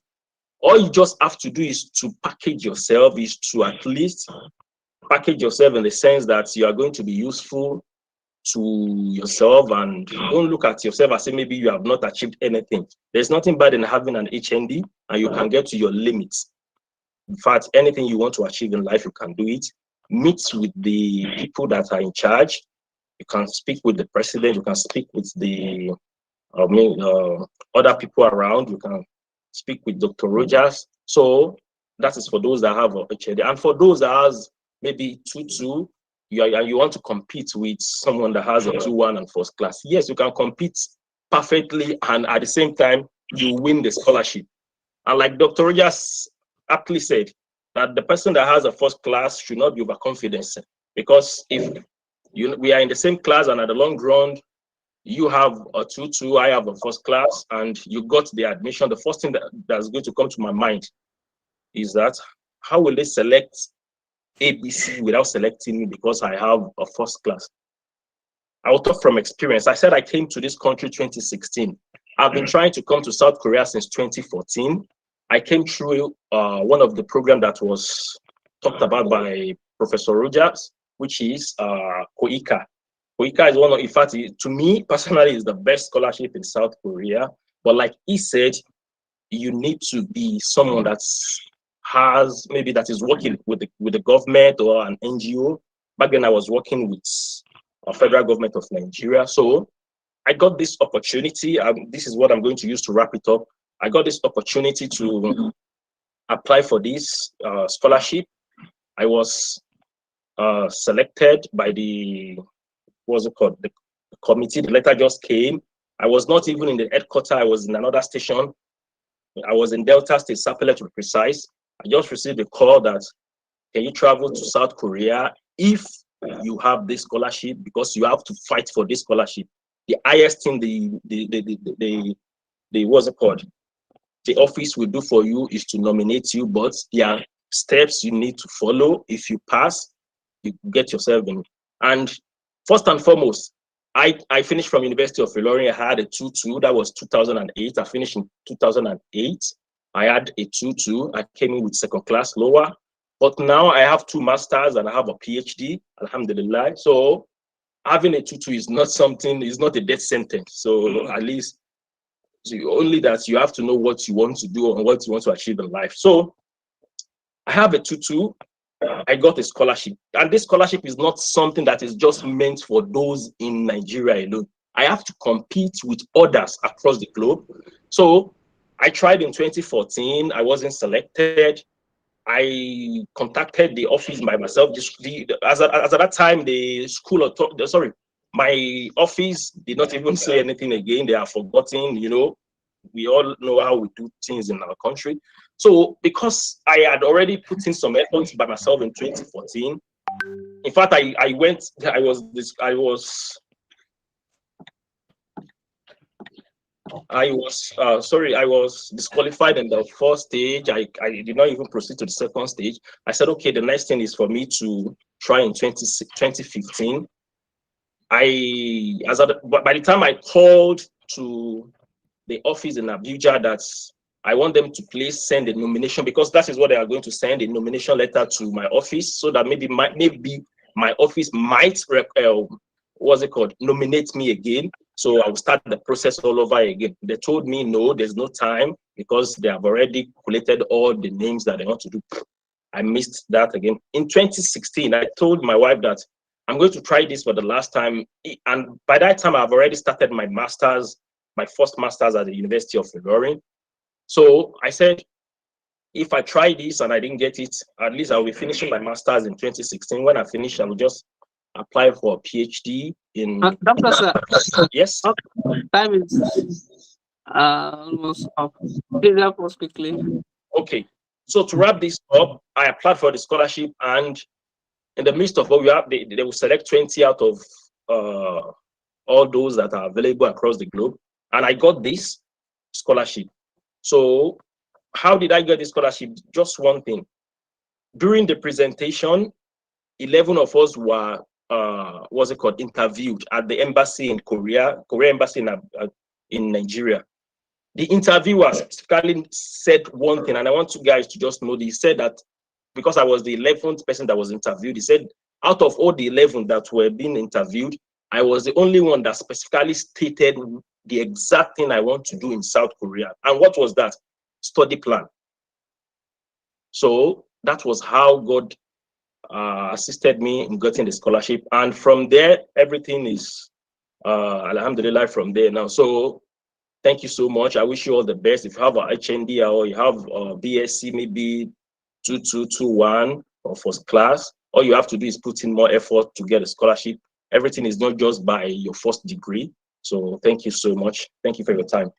All you just have to do is to package yourself, is to at least package yourself in the sense that you are going to be useful to yourself, and don't look at yourself as if maybe you have not achieved anything. There's nothing bad in having an HND, and you can get to your limits. In fact, anything you want to achieve in life, you can do it. Meet with the people that are in charge. You can speak with the president. You can speak with the other people around. You can speak with Dr. Rogers. So that is for those that have a HND. And for those that has maybe 2-2, you want to compete with someone that has a 2-1 and first class. Yes, you can compete perfectly, and at the same time, you win the scholarship. And like Dr. Rogers aptly said, that the person that has a first class should not be overconfident, because if we are in the same class and at the long run, you have a 2-2, I have a first class, and you got the admission, the first thing that's going to come to my mind is that, how will they select ABC without selecting me because I have a first class? I will talk from experience. I said I came to this country 2016. I've been trying to come to South Korea since 2014. I came through one of the programs that was talked about by Professor Rogers, which is KOICA. KOICA is one of, in fact, to me personally, is the best scholarship in South Korea. But like he said, you need to be someone that is working with the government or an NGO. Back then I was working with a federal government of Nigeria. So I got this opportunity. This is what I'm going to use to wrap it up. I got this opportunity to apply for this scholarship. I was selected by the committee. The letter just came. I was not even in the headquarters. I was in another station. I was in Delta State, Sapele to be precise. I just received a call that, can you travel to South Korea if you have this scholarship, because you have to fight for this scholarship. The highest thing the office will do for you is to nominate you, but there are steps you need to follow. If you pass, you get yourself in. And first and foremost, I finished from University of Ilorin. I had a 2-2. That was 2008. I finished in 2008. I had a 2-2. I came in with second class lower. But now I have 2 masters and I have a PhD, alhamdulillah. So having a tutu is not something, is not a death sentence. So at least only that you have to know what you want to do and what you want to achieve in life. So I have a tutu. I got a scholarship, and this scholarship is not something that is just meant for those in Nigeria alone. I have to compete with others across the globe. So I tried in 2014. I wasn't selected. I contacted the office by myself. As at that time, the school sorry, my office did not even say anything again. They are forgotten. You know, we all know how we do things in our country. So because I had already put in some efforts by myself in 2014, in fact, I was disqualified in the first stage. I did not even proceed to the second stage. I said, okay, the next thing is for me to try in 2015. By the time I called to the office in Abuja that I want them to please send a nomination, because that is what they are going to send, a nomination letter to my office, so that maybe my office might nominate me again. So I will start the process all over again. They told me no, there's no time, because they have already collated all the names that they want to do. I missed that again. In 2016, I told my wife that I'm going to try this for the last time. And by that time, I've already started my master's, my first master's at the University of Ilorin. So I said, if I try this and I didn't get it, at least I'll be finishing my master's in 2016. When I finish, I will just apply for a PhD in. Dr. Sir, yes. Time is almost up. Please help us quickly. Okay. So to wrap this up, I applied for the scholarship, and in the midst of what we have, they will select 20 out of all those that are available across the globe. And I got this scholarship. So how did I get this scholarship? Just one thing. During the presentation, 11 of us were, interviewed at the embassy in Korea embassy in Nigeria. The interviewer specifically said one thing, and I want you guys to just know this. He said that because I was the 11th person that was interviewed, he said, out of all the 11 that were being interviewed, I was the only one that specifically stated the exact thing I want to do in South Korea. And what was that? Study plan. So that was how God assisted me in getting the scholarship. And from there, everything is, alhamdulillah, from there now. So thank you so much. I wish you all the best. If you have a HND or you have a BSc, maybe 2221 or first class, all you have to do is put in more effort to get a scholarship. Everything is not just by your first degree. So thank you so much. Thank you for your time.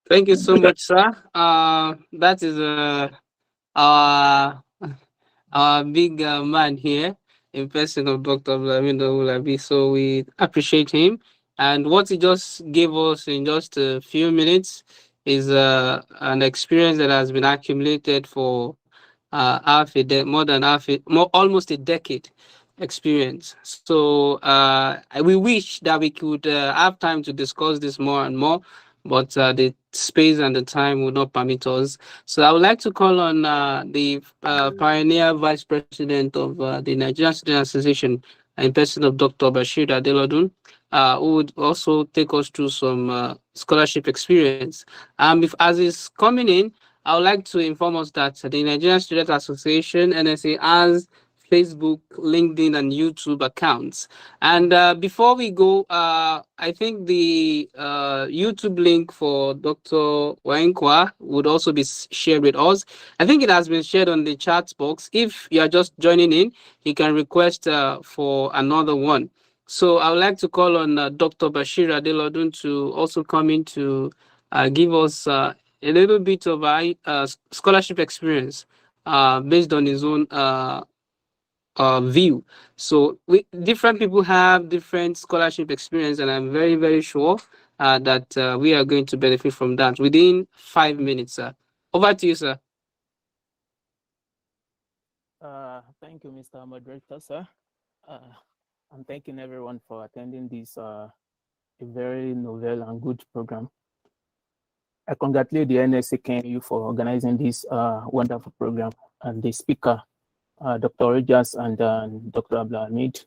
Thank you so much, sir. That is our big man here in person of Dr. Mundo Ulabi. So we appreciate him. And what he just gave us in just a few minutes is an experience that has been accumulated for almost a decade experience. So we wish that we could have time to discuss this more and more, but the space and the time would not permit us. So I would like to call on the pioneer vice president of the Nigerian Student Association, in person of Dr. Bashir Adelodun, who would also take us through some scholarship experience. As he's coming in, I would like to inform us that the Nigerian Student Association, NSA, has Facebook, LinkedIn, and YouTube accounts. And before we go, I think the YouTube link for Dr. Wankwa would also be shared with us. I think it has been shared on the chat box. If you are just joining in, you can request for another one. So I would like to call on Dr. Bashir Adelodun to also come in to give us a little bit of scholarship experience based on his own view. So different people have different scholarship experience, and I'm very, very sure that we are going to benefit from that within 5 minutes, sir. Over to you, sir. Thank you, Mr. Moderator, sir. I'm thanking everyone for attending this a very novel and good program. I congratulate the NSAKNU for organizing this wonderful program and the speaker Dr. Rogers and Dr. Abdulhamid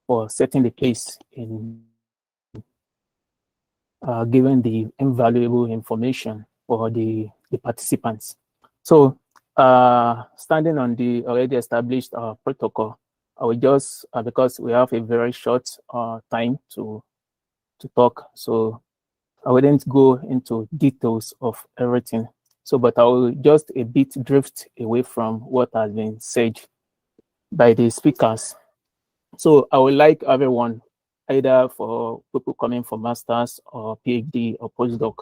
for setting the pace in giving the invaluable information for the participants. So, standing on the already established protocol, I will just, because we have a very short time to talk, so I wouldn't go into details of everything. So, but I will just a bit drift away from what has been said by the speakers. So I would like everyone, either for people coming for masters or PhD or postdoc,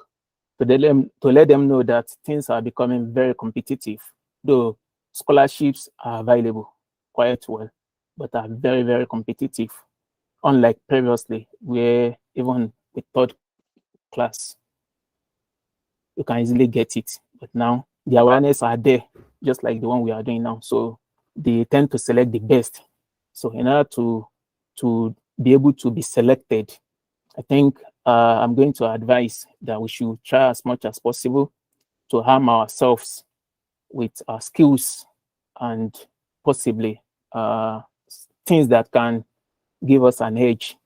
to let them know that things are becoming very competitive, though scholarships are available quite well, but are very, very competitive, unlike previously, where even with third class, you can easily get it. But now the awareness are there, just like the one we are doing now. So they tend to select the best. So in order to be able to be selected, I think I'm going to advise that we should try as much as possible to arm ourselves with our skills and possibly things that can give us an edge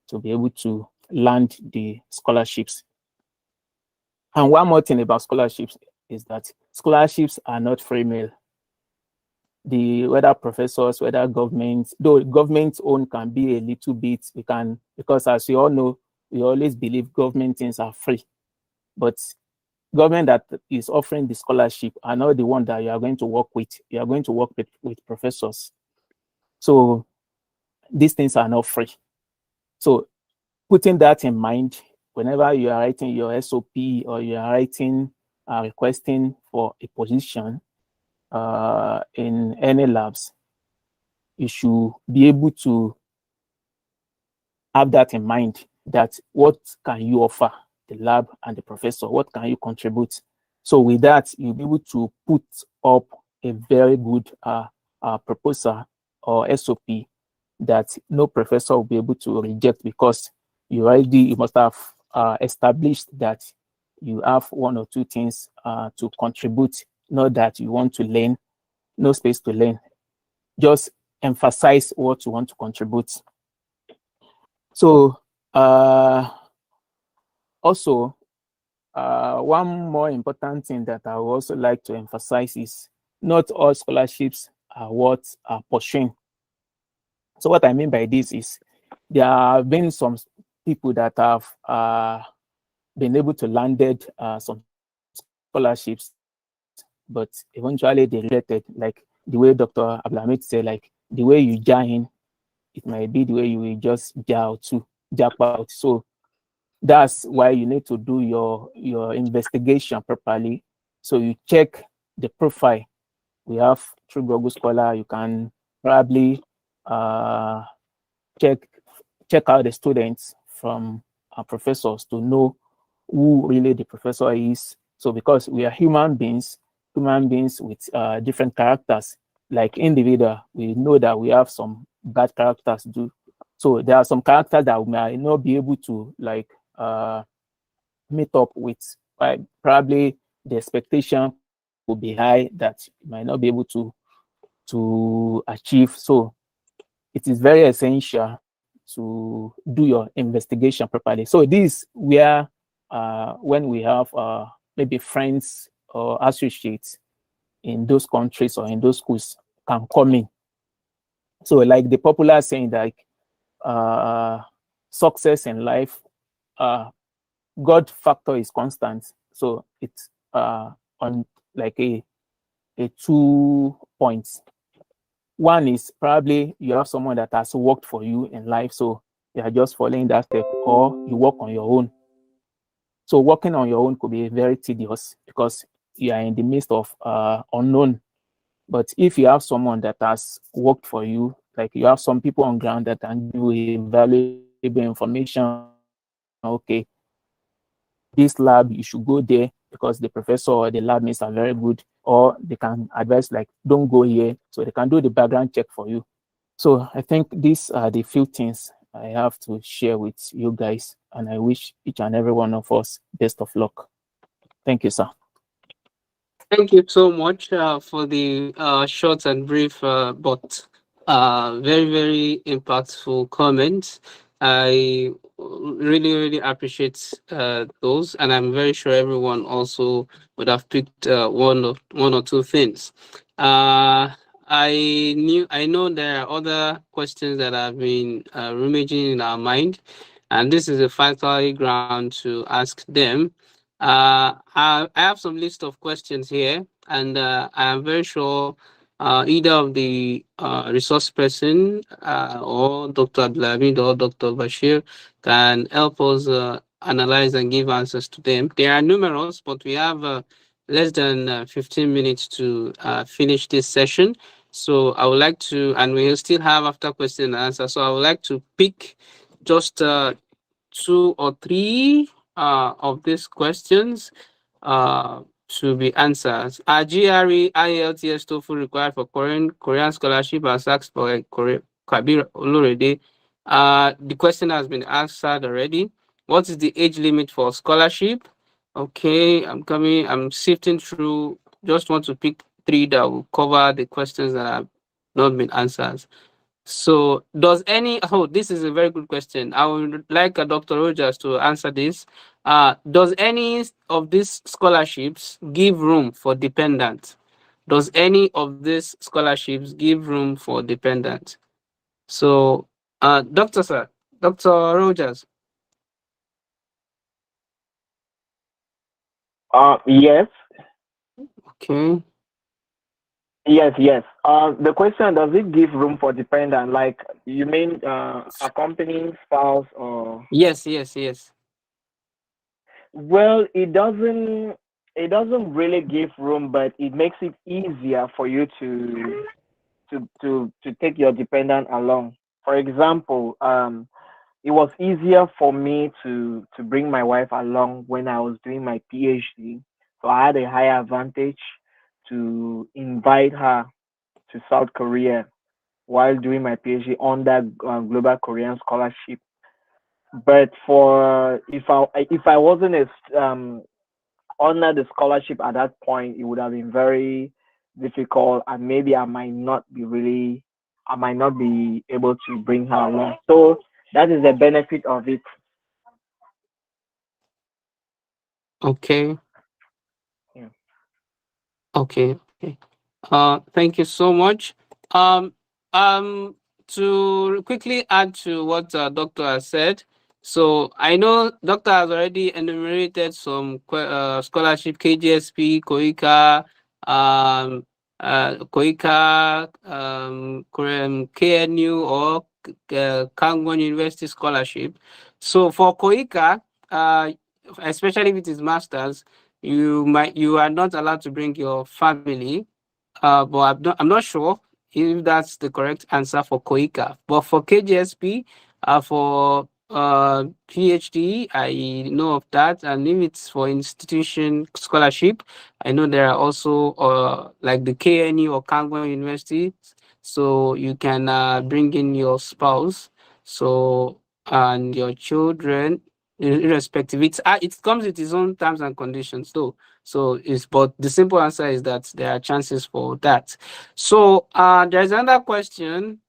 to be able to land the scholarships. And one more thing about scholarships is that scholarships are not free meal. Whether professors, whether governments, though government's own can be a little bit, because as you all know, we always believe government things are free. But government that is offering the scholarship are not the one that you are going to work with. You are going to work with professors. So these things are not free. So putting that in mind, whenever you are writing your SOP or you are writing, requesting for a position in any labs, you should be able to have that in mind, that what can you offer the lab and the professor? What can you contribute? So with that, you'll be able to put up a very good proposal or SOP that no professor will be able to reject, because you must have established that you have one or two things to contribute, not that you want to learn, no space to learn. Just emphasize what you want to contribute. So also, one more important thing that I would also like to emphasize is not all scholarships are what are pursuing. So what I mean by this is there have been some people that have been able to landed some scholarships, but eventually they regretted, like the way Dr. Abdulhamid said, like the way you jar in, it might be the way you will just jar out. So that's why you need to do your investigation properly. So you check the profile. We have through Google Scholar, you can probably check out the students from our professors to know who really the professor is. So because we are human beings with different characters, like individual, we know that we have some bad characters too. So there are some characters that we might not be able to meet up with. Probably the expectation will be high that you might not be able to achieve. So it is very essential to do your investigation properly. So this where when we have maybe friends or associates in those countries or in those schools can come in. So like the popular saying that success in life, God factor is constant. So it's on like a 2 points. One is probably you have someone that has worked for you in life, so you are just following that step, or you work on your own. So working on your own could be very tedious because you are in the midst of unknown. But if you have someone that has worked for you, like you have some people on ground that can give you valuable information, okay, this lab, you should go there because the professor or the lab mates are very good, or they can advise like, don't go here. So they can do the background check for you. So I think these are the few things I have to share with you guys, and I wish each and every one of us best of luck. Thank you, sir. Thank you so much for the short and brief but very, very impactful comments. I really, really appreciate those, and I'm very sure everyone also would have picked one or two things. I know there are other questions that have been rummaging in our mind, and this is a fertile ground to ask them. I have some list of questions here, and I am very sure either of the resource person or Dr. Abdulhamid or Dr. Bashir can help us analyze and give answers to them. They are numerous, but we have less than 15 minutes to finish this session. So I would like to, and we'll still have after question and answer. So I would like to pick just two or three of these questions to be answered. Are GRE, IELTS, TOEFL required for Korean scholarship as asked for Kabir Olorede? The question has been answered already. What is the age limit for scholarship? Okay, I'm sifting through. Just want to pick three that will cover the questions that have not been answered. So, this is a very good question. I would like Dr. Rogers to answer this. Does any of these scholarships give room for dependent? Does any of these scholarships give room for dependent? So, Dr. Rogers. Yes. Okay. Yes. The question, does it give room for dependent? Like, you mean accompanying spouse or? Yes. Well, it doesn't really give room, but it makes it easier for you to take your dependent along. For example, it was easier for me to bring my wife along when I was doing my PhD. So I had a higher advantage to invite her to South Korea while doing my PhD under Global Korean Scholarship. But for if I wasn't under the scholarship at that point, it would have been very difficult, and maybe I might not be able to bring her along. So that is the benefit of it. Okay. Yeah. Okay. Thank you so much. Um, to quickly add to what Doctor has said, so I know Doctor has already enumerated some scholarship, KGSP, KOICA, Korean KNU or Kangwon University scholarship. So for KOICA, especially if it is masters, you are not allowed to bring your family, but I'm not sure if that's the correct answer for KOICA. But for KGSP, for PhD, I know of that, and if it's for institution scholarship, I know there are also like the KNU or Kangwon University, so you can bring in your spouse, so and your children, irrespective. It comes with its own terms and conditions, though. So but the simple answer is that there are chances for that. So there's another question.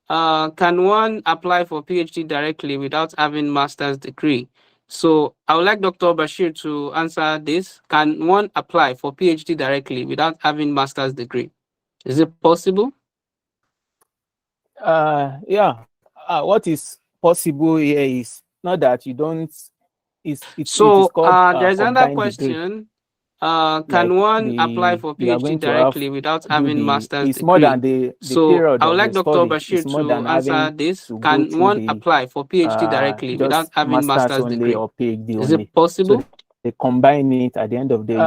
Can one apply for PhD directly without having master's degree? So I would like Dr. Bashir to answer this. Can one apply for PhD directly without having master's degree? Is it possible? Yeah. What is possible here is not that you don't. It is So called there's another combined degree. question. Like Can one apply for you are PhD going to directly without do having master's it's more degree? than the So period I would of like the Dr. study. Bashir It's more to than answer having this. to go Can through one the apply for PhD directly without just having masters master's only degree? or PhD Is only. it possible? So they combine it at the end of the day.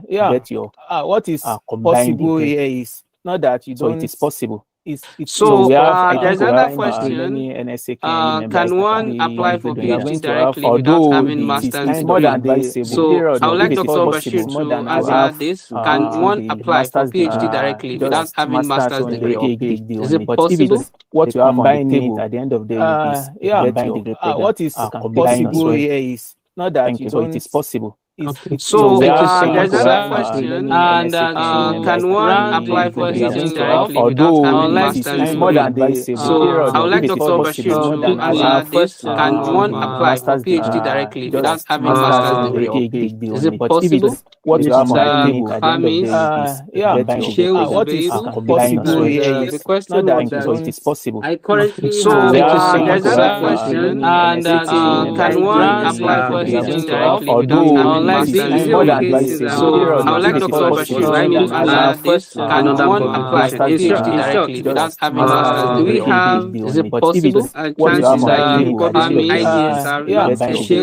You Yeah. get your What is combined possible degree. here is not that you So it don't. is possible. So So we have, I there's think we another have question. many NSAKNE members Can that can one apply for contribute to PhD that. directly without Although having it master's is more degree? than the So period I would of like the Dr. study. Bashir It's more to than answer have this. to go Can through one the apply for master's PhD degree, directly without just having masters master's only degree? or PhD Is only. it But if possible? it's what you have on the table at the end of the day is a Yeah. combined degree program. What is You can combine as possible well. here is not that you So it don't. is possible. Okay. So we have some there's another learning question, and NSA members can one and apply for we are going HSC to have, directly without having although it master's is more than degree? advisable, So I would like if it is Dr. Bashir possible to to have answer this. Can one apply for master's degree, PhD directly without just having master's master's degree or degree? PhD Is only. it But if it possible? is what you have on the table at the end of the Hamis, day is better to get what is combined as possible well. here the is question not was that you that So it don't. is possible. I currently So have we have some there's another question, remaining and NSA can members one and apply for we are going HSC to have, directly without although having it master's is more than degree? advisable, So I would if like it is Dr. possible Bashir to to have answer this. Can one apply for master's PhD degree, directly without just having master's master's degree or degree? PhD Is only. it But if it possible? is what you have on the table at the end of the day is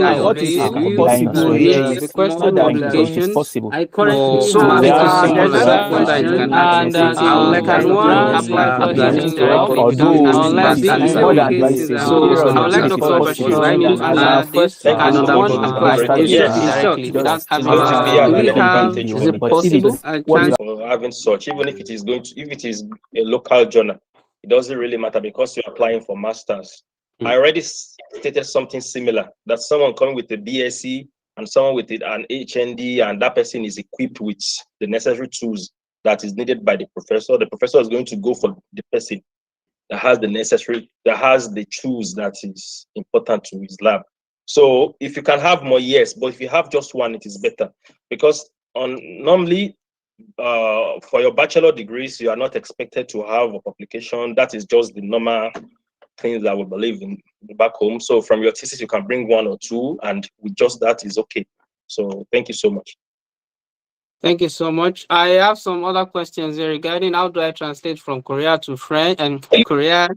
better What is combined as possible well. here The is question not was that you that So it is don't. possible. I currently So we have some there's another question, and can one apply for HSC directly without having master's it's more than degree? advisable. So I would like If it is Dr. possible Bashir to answer this. Thank you so Can much one for the apply for moderator. PhD Yes, directly without just having it's going to be master's an degree? advantage Is it possible? A chance for having such, even if it is going to, if it is a local journal, it doesn't really matter because you're applying for masters. I already stated something similar, that someone coming with a BSc and someone with an HND, and that person is equipped with the necessary tools that is needed by the professor. The professor is going to go for the person that has the tools that is important to his lab. So if you can have more, yes, but if you have just one, it is better, because normally for your bachelor degrees, you are not expected to have a publication. That is just the normal things that we believe in back home. So from your thesis, you can bring one or two, and with just that is okay. So thank you so much. Thank you so much. I have some other questions here regarding how do I translate from Korea to French and Korea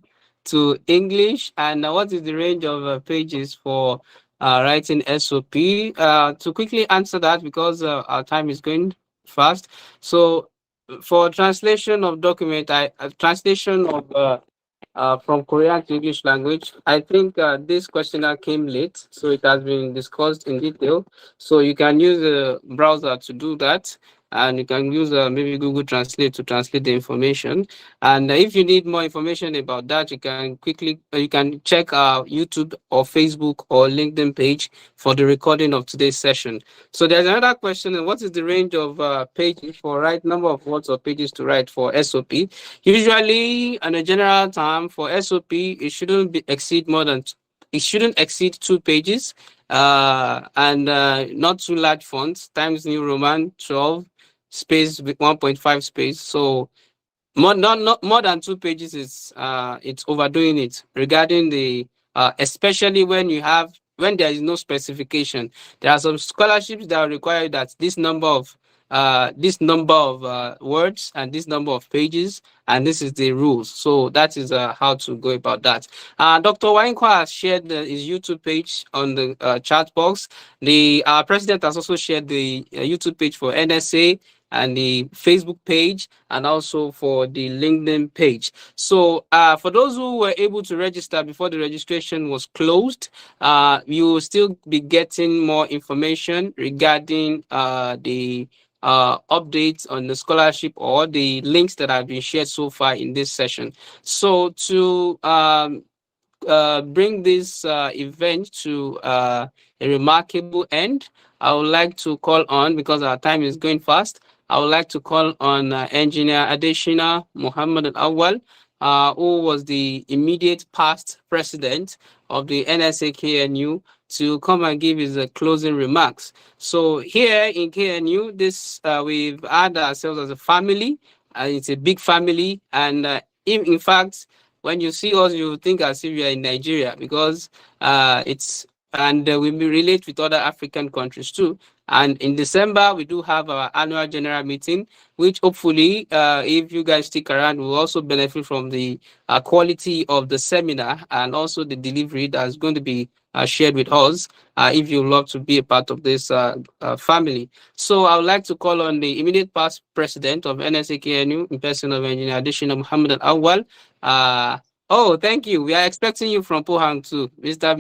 to English, and what is the range of pages for writing SOP? To quickly answer that, because our time is going fast. So for translation of document, translation of from Korean to English language. I think this questionnaire came late, so it has been discussed in detail. So you can use a browser to do that, and you can use maybe Google Translate to translate the information. And if you need more information about that, you can you can check our YouTube or Facebook or LinkedIn page for the recording of today's session. So there's another question: what is the range of pages for number of words or pages to write for SOP? Usually, on a general term for SOP, it shouldn't exceed 2 pages, and not too large fonts. Times New Roman 12 space with 1.5 space. So not more than 2 pages is it's overdoing it regarding the especially when there is no specification. There are some scholarships that require that this number of words and this number of pages, and this is the rules. So that is how to go about that. Dr. Wainkwa has shared his YouTube page on the chat box. The president has also shared the YouTube page for NSA and the Facebook page, and also for the LinkedIn page. So for those who were able to register before the registration was closed, you will still be getting more information regarding the updates on the scholarship or the links that have been shared so far in this session. So to bring this event to a remarkable end, I would like to call on, because our time is going fast, I would like to call on Engineer Adeshina Muhammad Al-Awwal, who was the immediate past president of the NSA-KNU, to come and give his closing remarks. So here in KNU, we've had ourselves as a family, and it's a big family, and in fact, when you see us, you think as if you are in Nigeria, because we relate with other African countries too. And in December, we do have our annual general meeting, which hopefully, if you guys stick around, will also benefit from the quality of the seminar and also the delivery that's going to be shared with us, if you love to be a part of this family. So I would like to call on the immediate past president of NSA-KNU, in person of Engineer Adeshina Muhammad Al-Awwal. Oh, thank you. We are expecting you from Pohang too, Mr.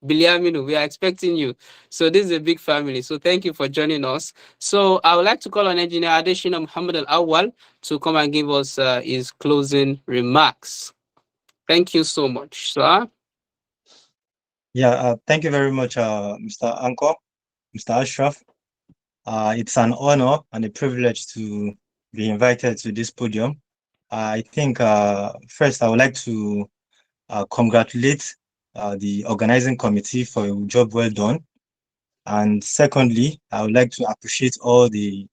Biliaminu, we are expecting you. So this is a big family. So thank you for joining us. So I would like to call on Engineer Adeshina Muhammad Al-Awwal to come and give us his closing remarks. Thank you so much, sir. Yeah, thank you very much, Mr. Anko. Mr. Ashraf. It's an honor and a privilege to be invited to this podium. I think first I would like to congratulate the organizing committee for a job well done. And secondly, I would like to appreciate all the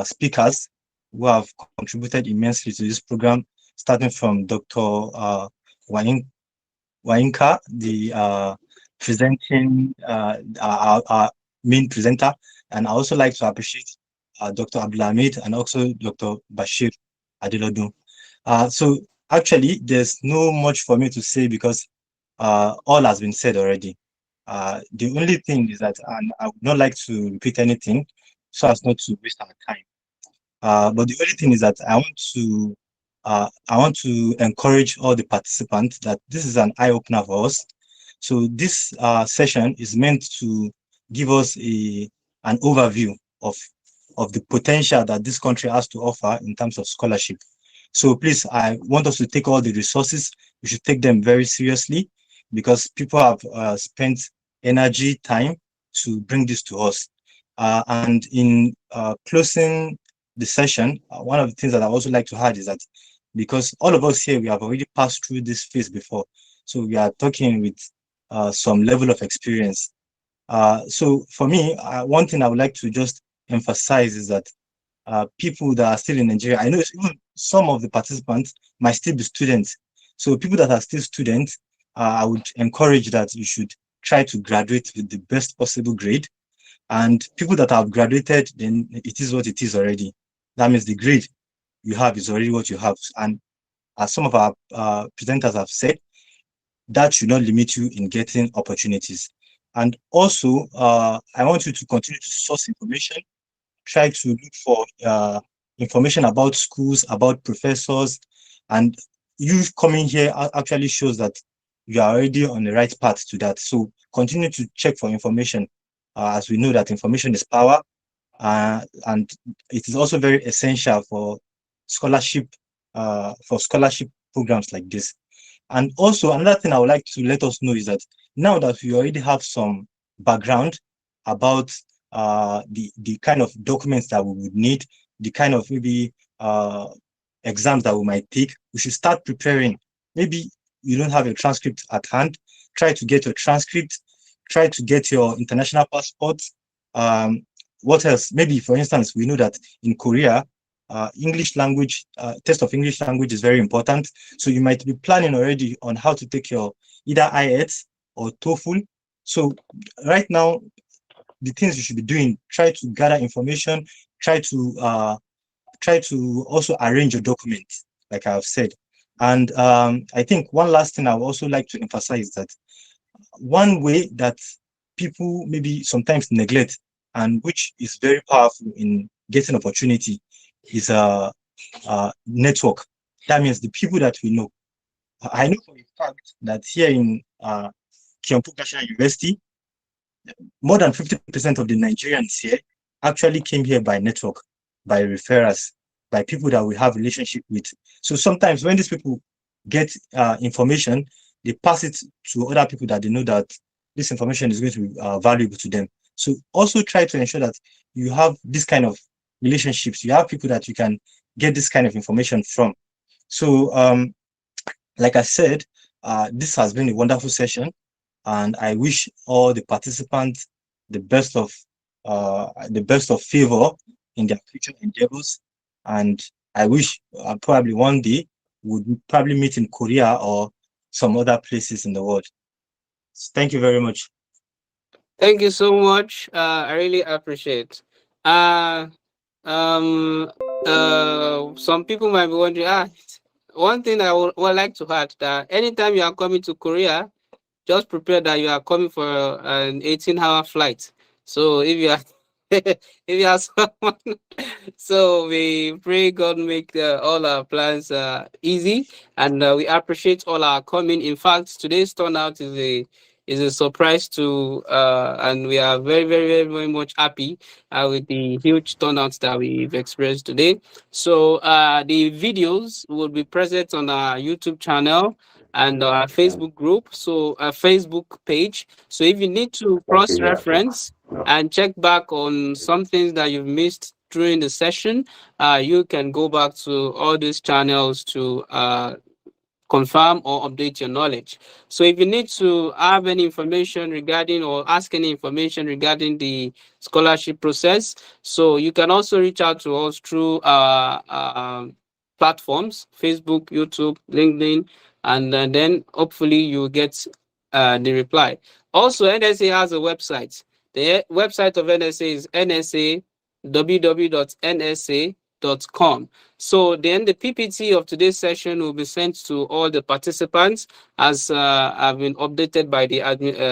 speakers who have contributed immensely to this program, starting from Dr. Wainka, the presenting our main presenter. And I also like to appreciate Dr. Abdulhamid and also Dr. Bashir Adelodun. So actually, there's no much for me to say because all has been said already. The only thing is that I would not like to repeat anything so as not to waste our time. But the only thing is that I want to encourage all the participants that this is an eye opener for us. So this session is meant to give us an overview of the potential that this country has to offer in terms of scholarship. So please, I want us to take all the resources. We should take them very seriously because people have spent energy, time to bring this to us. And in closing the session, one of the things that I also like to add is that because all of us here, we have already passed through this phase before. So we are talking with some level of experience. So for me, one thing I would like to just emphasize is that people that are still in Nigeria, I know even some of the participants might still be students. So people that are still students, I would encourage that you should try to graduate with the best possible grade. And people that have graduated, then it is what it is already. That means the grade you have is already what you have. And as some of our presenters have said, that should not limit you in getting opportunities. And also, I want you to continue to source information. Try to look for information about schools, about professors, and you coming here actually shows that you are already on the right path to that. So continue to check for information, as we know that information is power, and it is also very essential for scholarship programs like this. And also another thing I would like to let us know is that now that we already have some background about the kind of documents that we would need, the kind of maybe exams that we might take, we should start preparing. Maybe you don't have a transcript at hand, try to get your transcript, try to get your international passport. What else? Maybe, for instance, we know that in Korea, English language, test of English language is very important. So you might be planning already on how to take your either IELTS or TOEFL. So right now, the things you should be doing, try to gather information, try to also arrange your documents, like I've said. And I think one last thing I would also like to emphasize that one way that people maybe sometimes neglect and which is very powerful in getting opportunity is a network. That means the people that we know. I know for a fact that here in Kyompo National University, more than 50% of the Nigerians here actually came here by network, by referrals, by people that we have relationship with. So sometimes when these people get information, they pass it to other people that they know that this information is going to be valuable to them. So also try to ensure that you have this kind of relationships. You have people that you can get this kind of information from. So like I said, this has been a wonderful session, and I wish all the participants the best of favor in their future endeavors. And I wish probably one day would probably meet in Korea or some other places in the world. Thank you very much. Thank you so much. I really appreciate. Uh, some people might be wondering. One thing I would like to add that anytime you are coming to Korea, just prepare that you are coming for an 18-hour flight. So if you are if you are someone, so we pray God make all our plans easy, and we appreciate all our coming. In fact, today's turnout is a surprise to and we are very, very, very, very much happy with the huge turnouts that we've experienced today. So the videos will be present on our YouTube channel. and our Facebook group, so a Facebook page. So if you need to cross-reference and check back on some things that you've missed during the session, you can go back to all these channels to confirm or update your knowledge. So if you need to have any information regarding or ask any information regarding the scholarship process, so you can also reach out to us through platforms, Facebook, YouTube, LinkedIn, and then hopefully you'll get the reply. Also, NSA has a website. The website of NSA is www.nsa.com. So then the PPT of today's session will be sent to all the participants as have been updated by the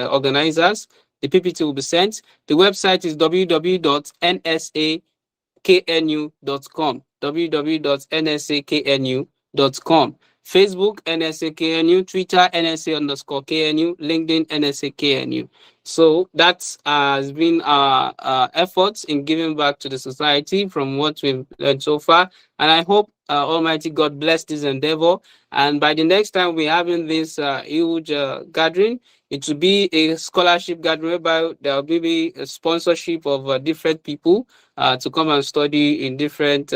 organizers. The PPT will be sent. The website is www.nsaknu.com. www.nsaknu.com. Facebook, NSAKNU, Twitter, NSA_KNU, LinkedIn, NSAKNU. So that has been our efforts in giving back to the society from what we've learned so far. And I hope Almighty God bless this endeavor. And by the next time we're having this huge gathering, it will be a scholarship gathering whereby there will be a sponsorship of different people to come and study in different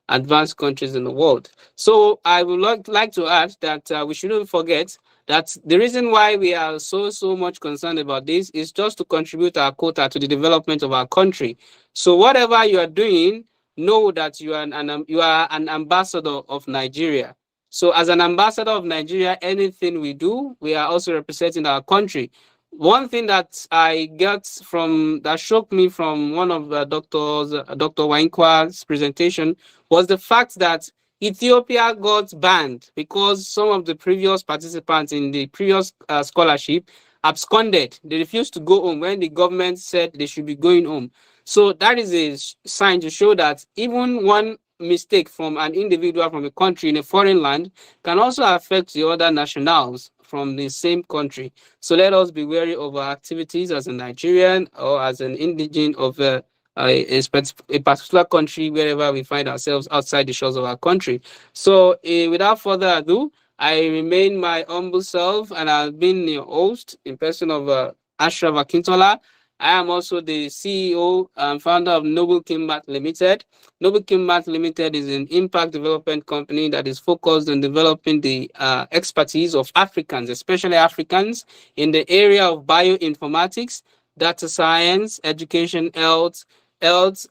advanced countries in the world. So I would like to add that we shouldn't forget that the reason why we are so much concerned about this is just to contribute our quota to the development of our country. So whatever you are doing, know that you are an ambassador of Nigeria. So as an ambassador of Nigeria, anything we do, we are also representing our country. One thing that I got that shocked me from one of Dr. Wainkwa's presentation was the fact that Ethiopia got banned because some of the previous participants in the previous scholarship absconded. They refused to go home when the government said they should be going home. So that is a sign to show that even one mistake from an individual from a country in a foreign land can also affect the other nationals from the same country. So let us be wary of our activities as a Nigerian or as an indigene of a particular country wherever we find ourselves outside the shores of our country. So without further ado, I remain my humble self, and I've been your host in person of Ashraf Akintola. I am also the CEO and founder of Noble Kimbat Limited. Noble Kimbat Limited is an impact development company that is focused on developing the expertise of Africans, especially Africans, in the area of bioinformatics, data science, education, health,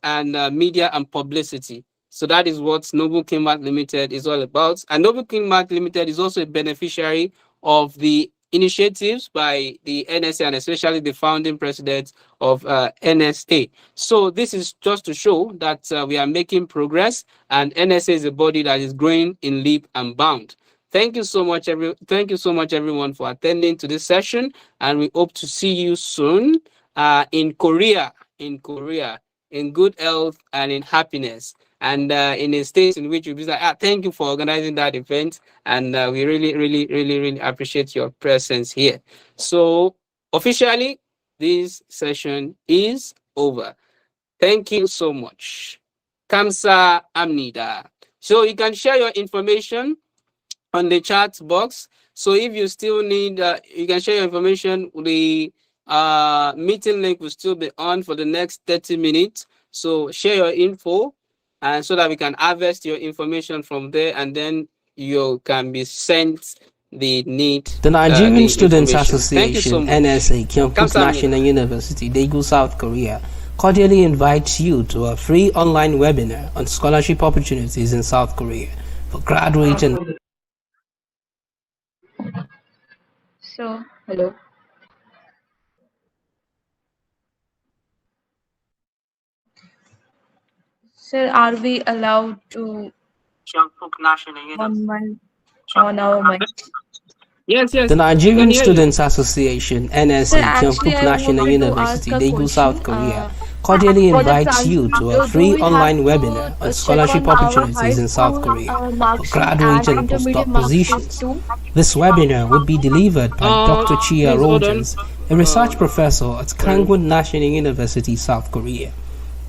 and media and publicity. So that is what Noble Kimbat Limited is all about. And Noble Kimbat Limited is also a beneficiary of the initiatives by the NSA and especially the founding president of NSA. So this is just to show that we are making progress, and NSA is a body that is growing in leap and bound. Thank you so much, everyone, for attending to this session, and we hope to see you soon in Korea, in good health and in happiness, and in a state in which you'll be like, thank you for organizing that event, and we really appreciate your presence here. So officially, this session is over. Thank you so much. Kamsa Amnida. So you can share your information on the chat box. So if you still need, you can share your information. The meeting link will still be on for the next 30 minutes. So share your info, and so that we can harvest your information from there, and then you can be sent the need. The Nigerian Students Association, NSA, Kyungpook National University, Daegu, South Korea, cordially invites you to a free online webinar on scholarship opportunities in South Korea for graduates and... So, hello. Sir, are we allowed to on our mic? Yes. The Nigerian Students Association, NSA, Kyungpook National University, Daegu, South Korea, cordially invites you to a free online webinar on scholarship opportunities in South Korea for graduate and postdoc positions. This webinar would be delivered by Dr. Chia Rogers, a research professor at Kangwon National University, South Korea.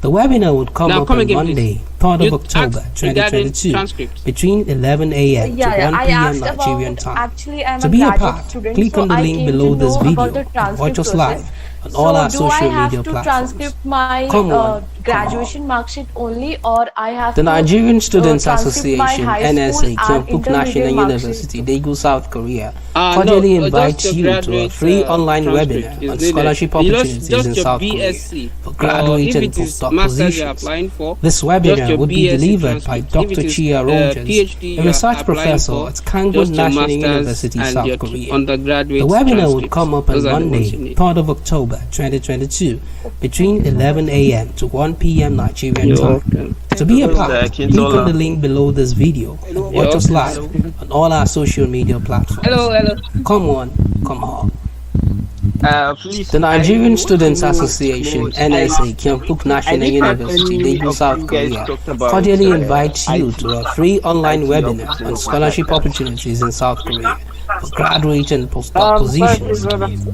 The webinar would come Now up come on again, Monday, please. 3rd You of October asked regarding 2022, transcripts. between 11 a.m. to Yeah, 1 I p.m. asked Nigerian about, time. actually I'm To a be a graduate part, student, click so on the I link came below to this know video about the and transcript watch us process. live on all So our do I social have media to platforms. transcript my Come on, graduation mark sheet only, or I have The to Nigerian Students transcript my Association, high school NSA, and Kyungpook National intermediate mark sheet? University, Daegu, South Korea, No, cordially just invites your you to a graduate free online transcript webinar is on needed. scholarship opportunities Just in your South Korea BSc. for Or graduate if and it is postdoc masters you're positions. applying for, This just webinar your would be BSc delivered by transcript. If Dr. it is Chia Rogers, PhD a you're research applying professor for, at Kangwon just your National masters University, and South your Korea. undergraduate The webinar would transcripts. come up Those on are the ones Monday, you need. 3rd of October 2022, between 11 a.m. to 1 p.m. Nigerian You're time. welcome. To be a part, click on the link below this video and watch us live on all our social media platforms. Hello. Come on, come on. Please. The Nigerian Students Association, NSA, Kyungpook National University, Daegu, South Korea, cordially invites you to a free online webinar on scholarship opportunities in South Korea for graduate and postdoc positions.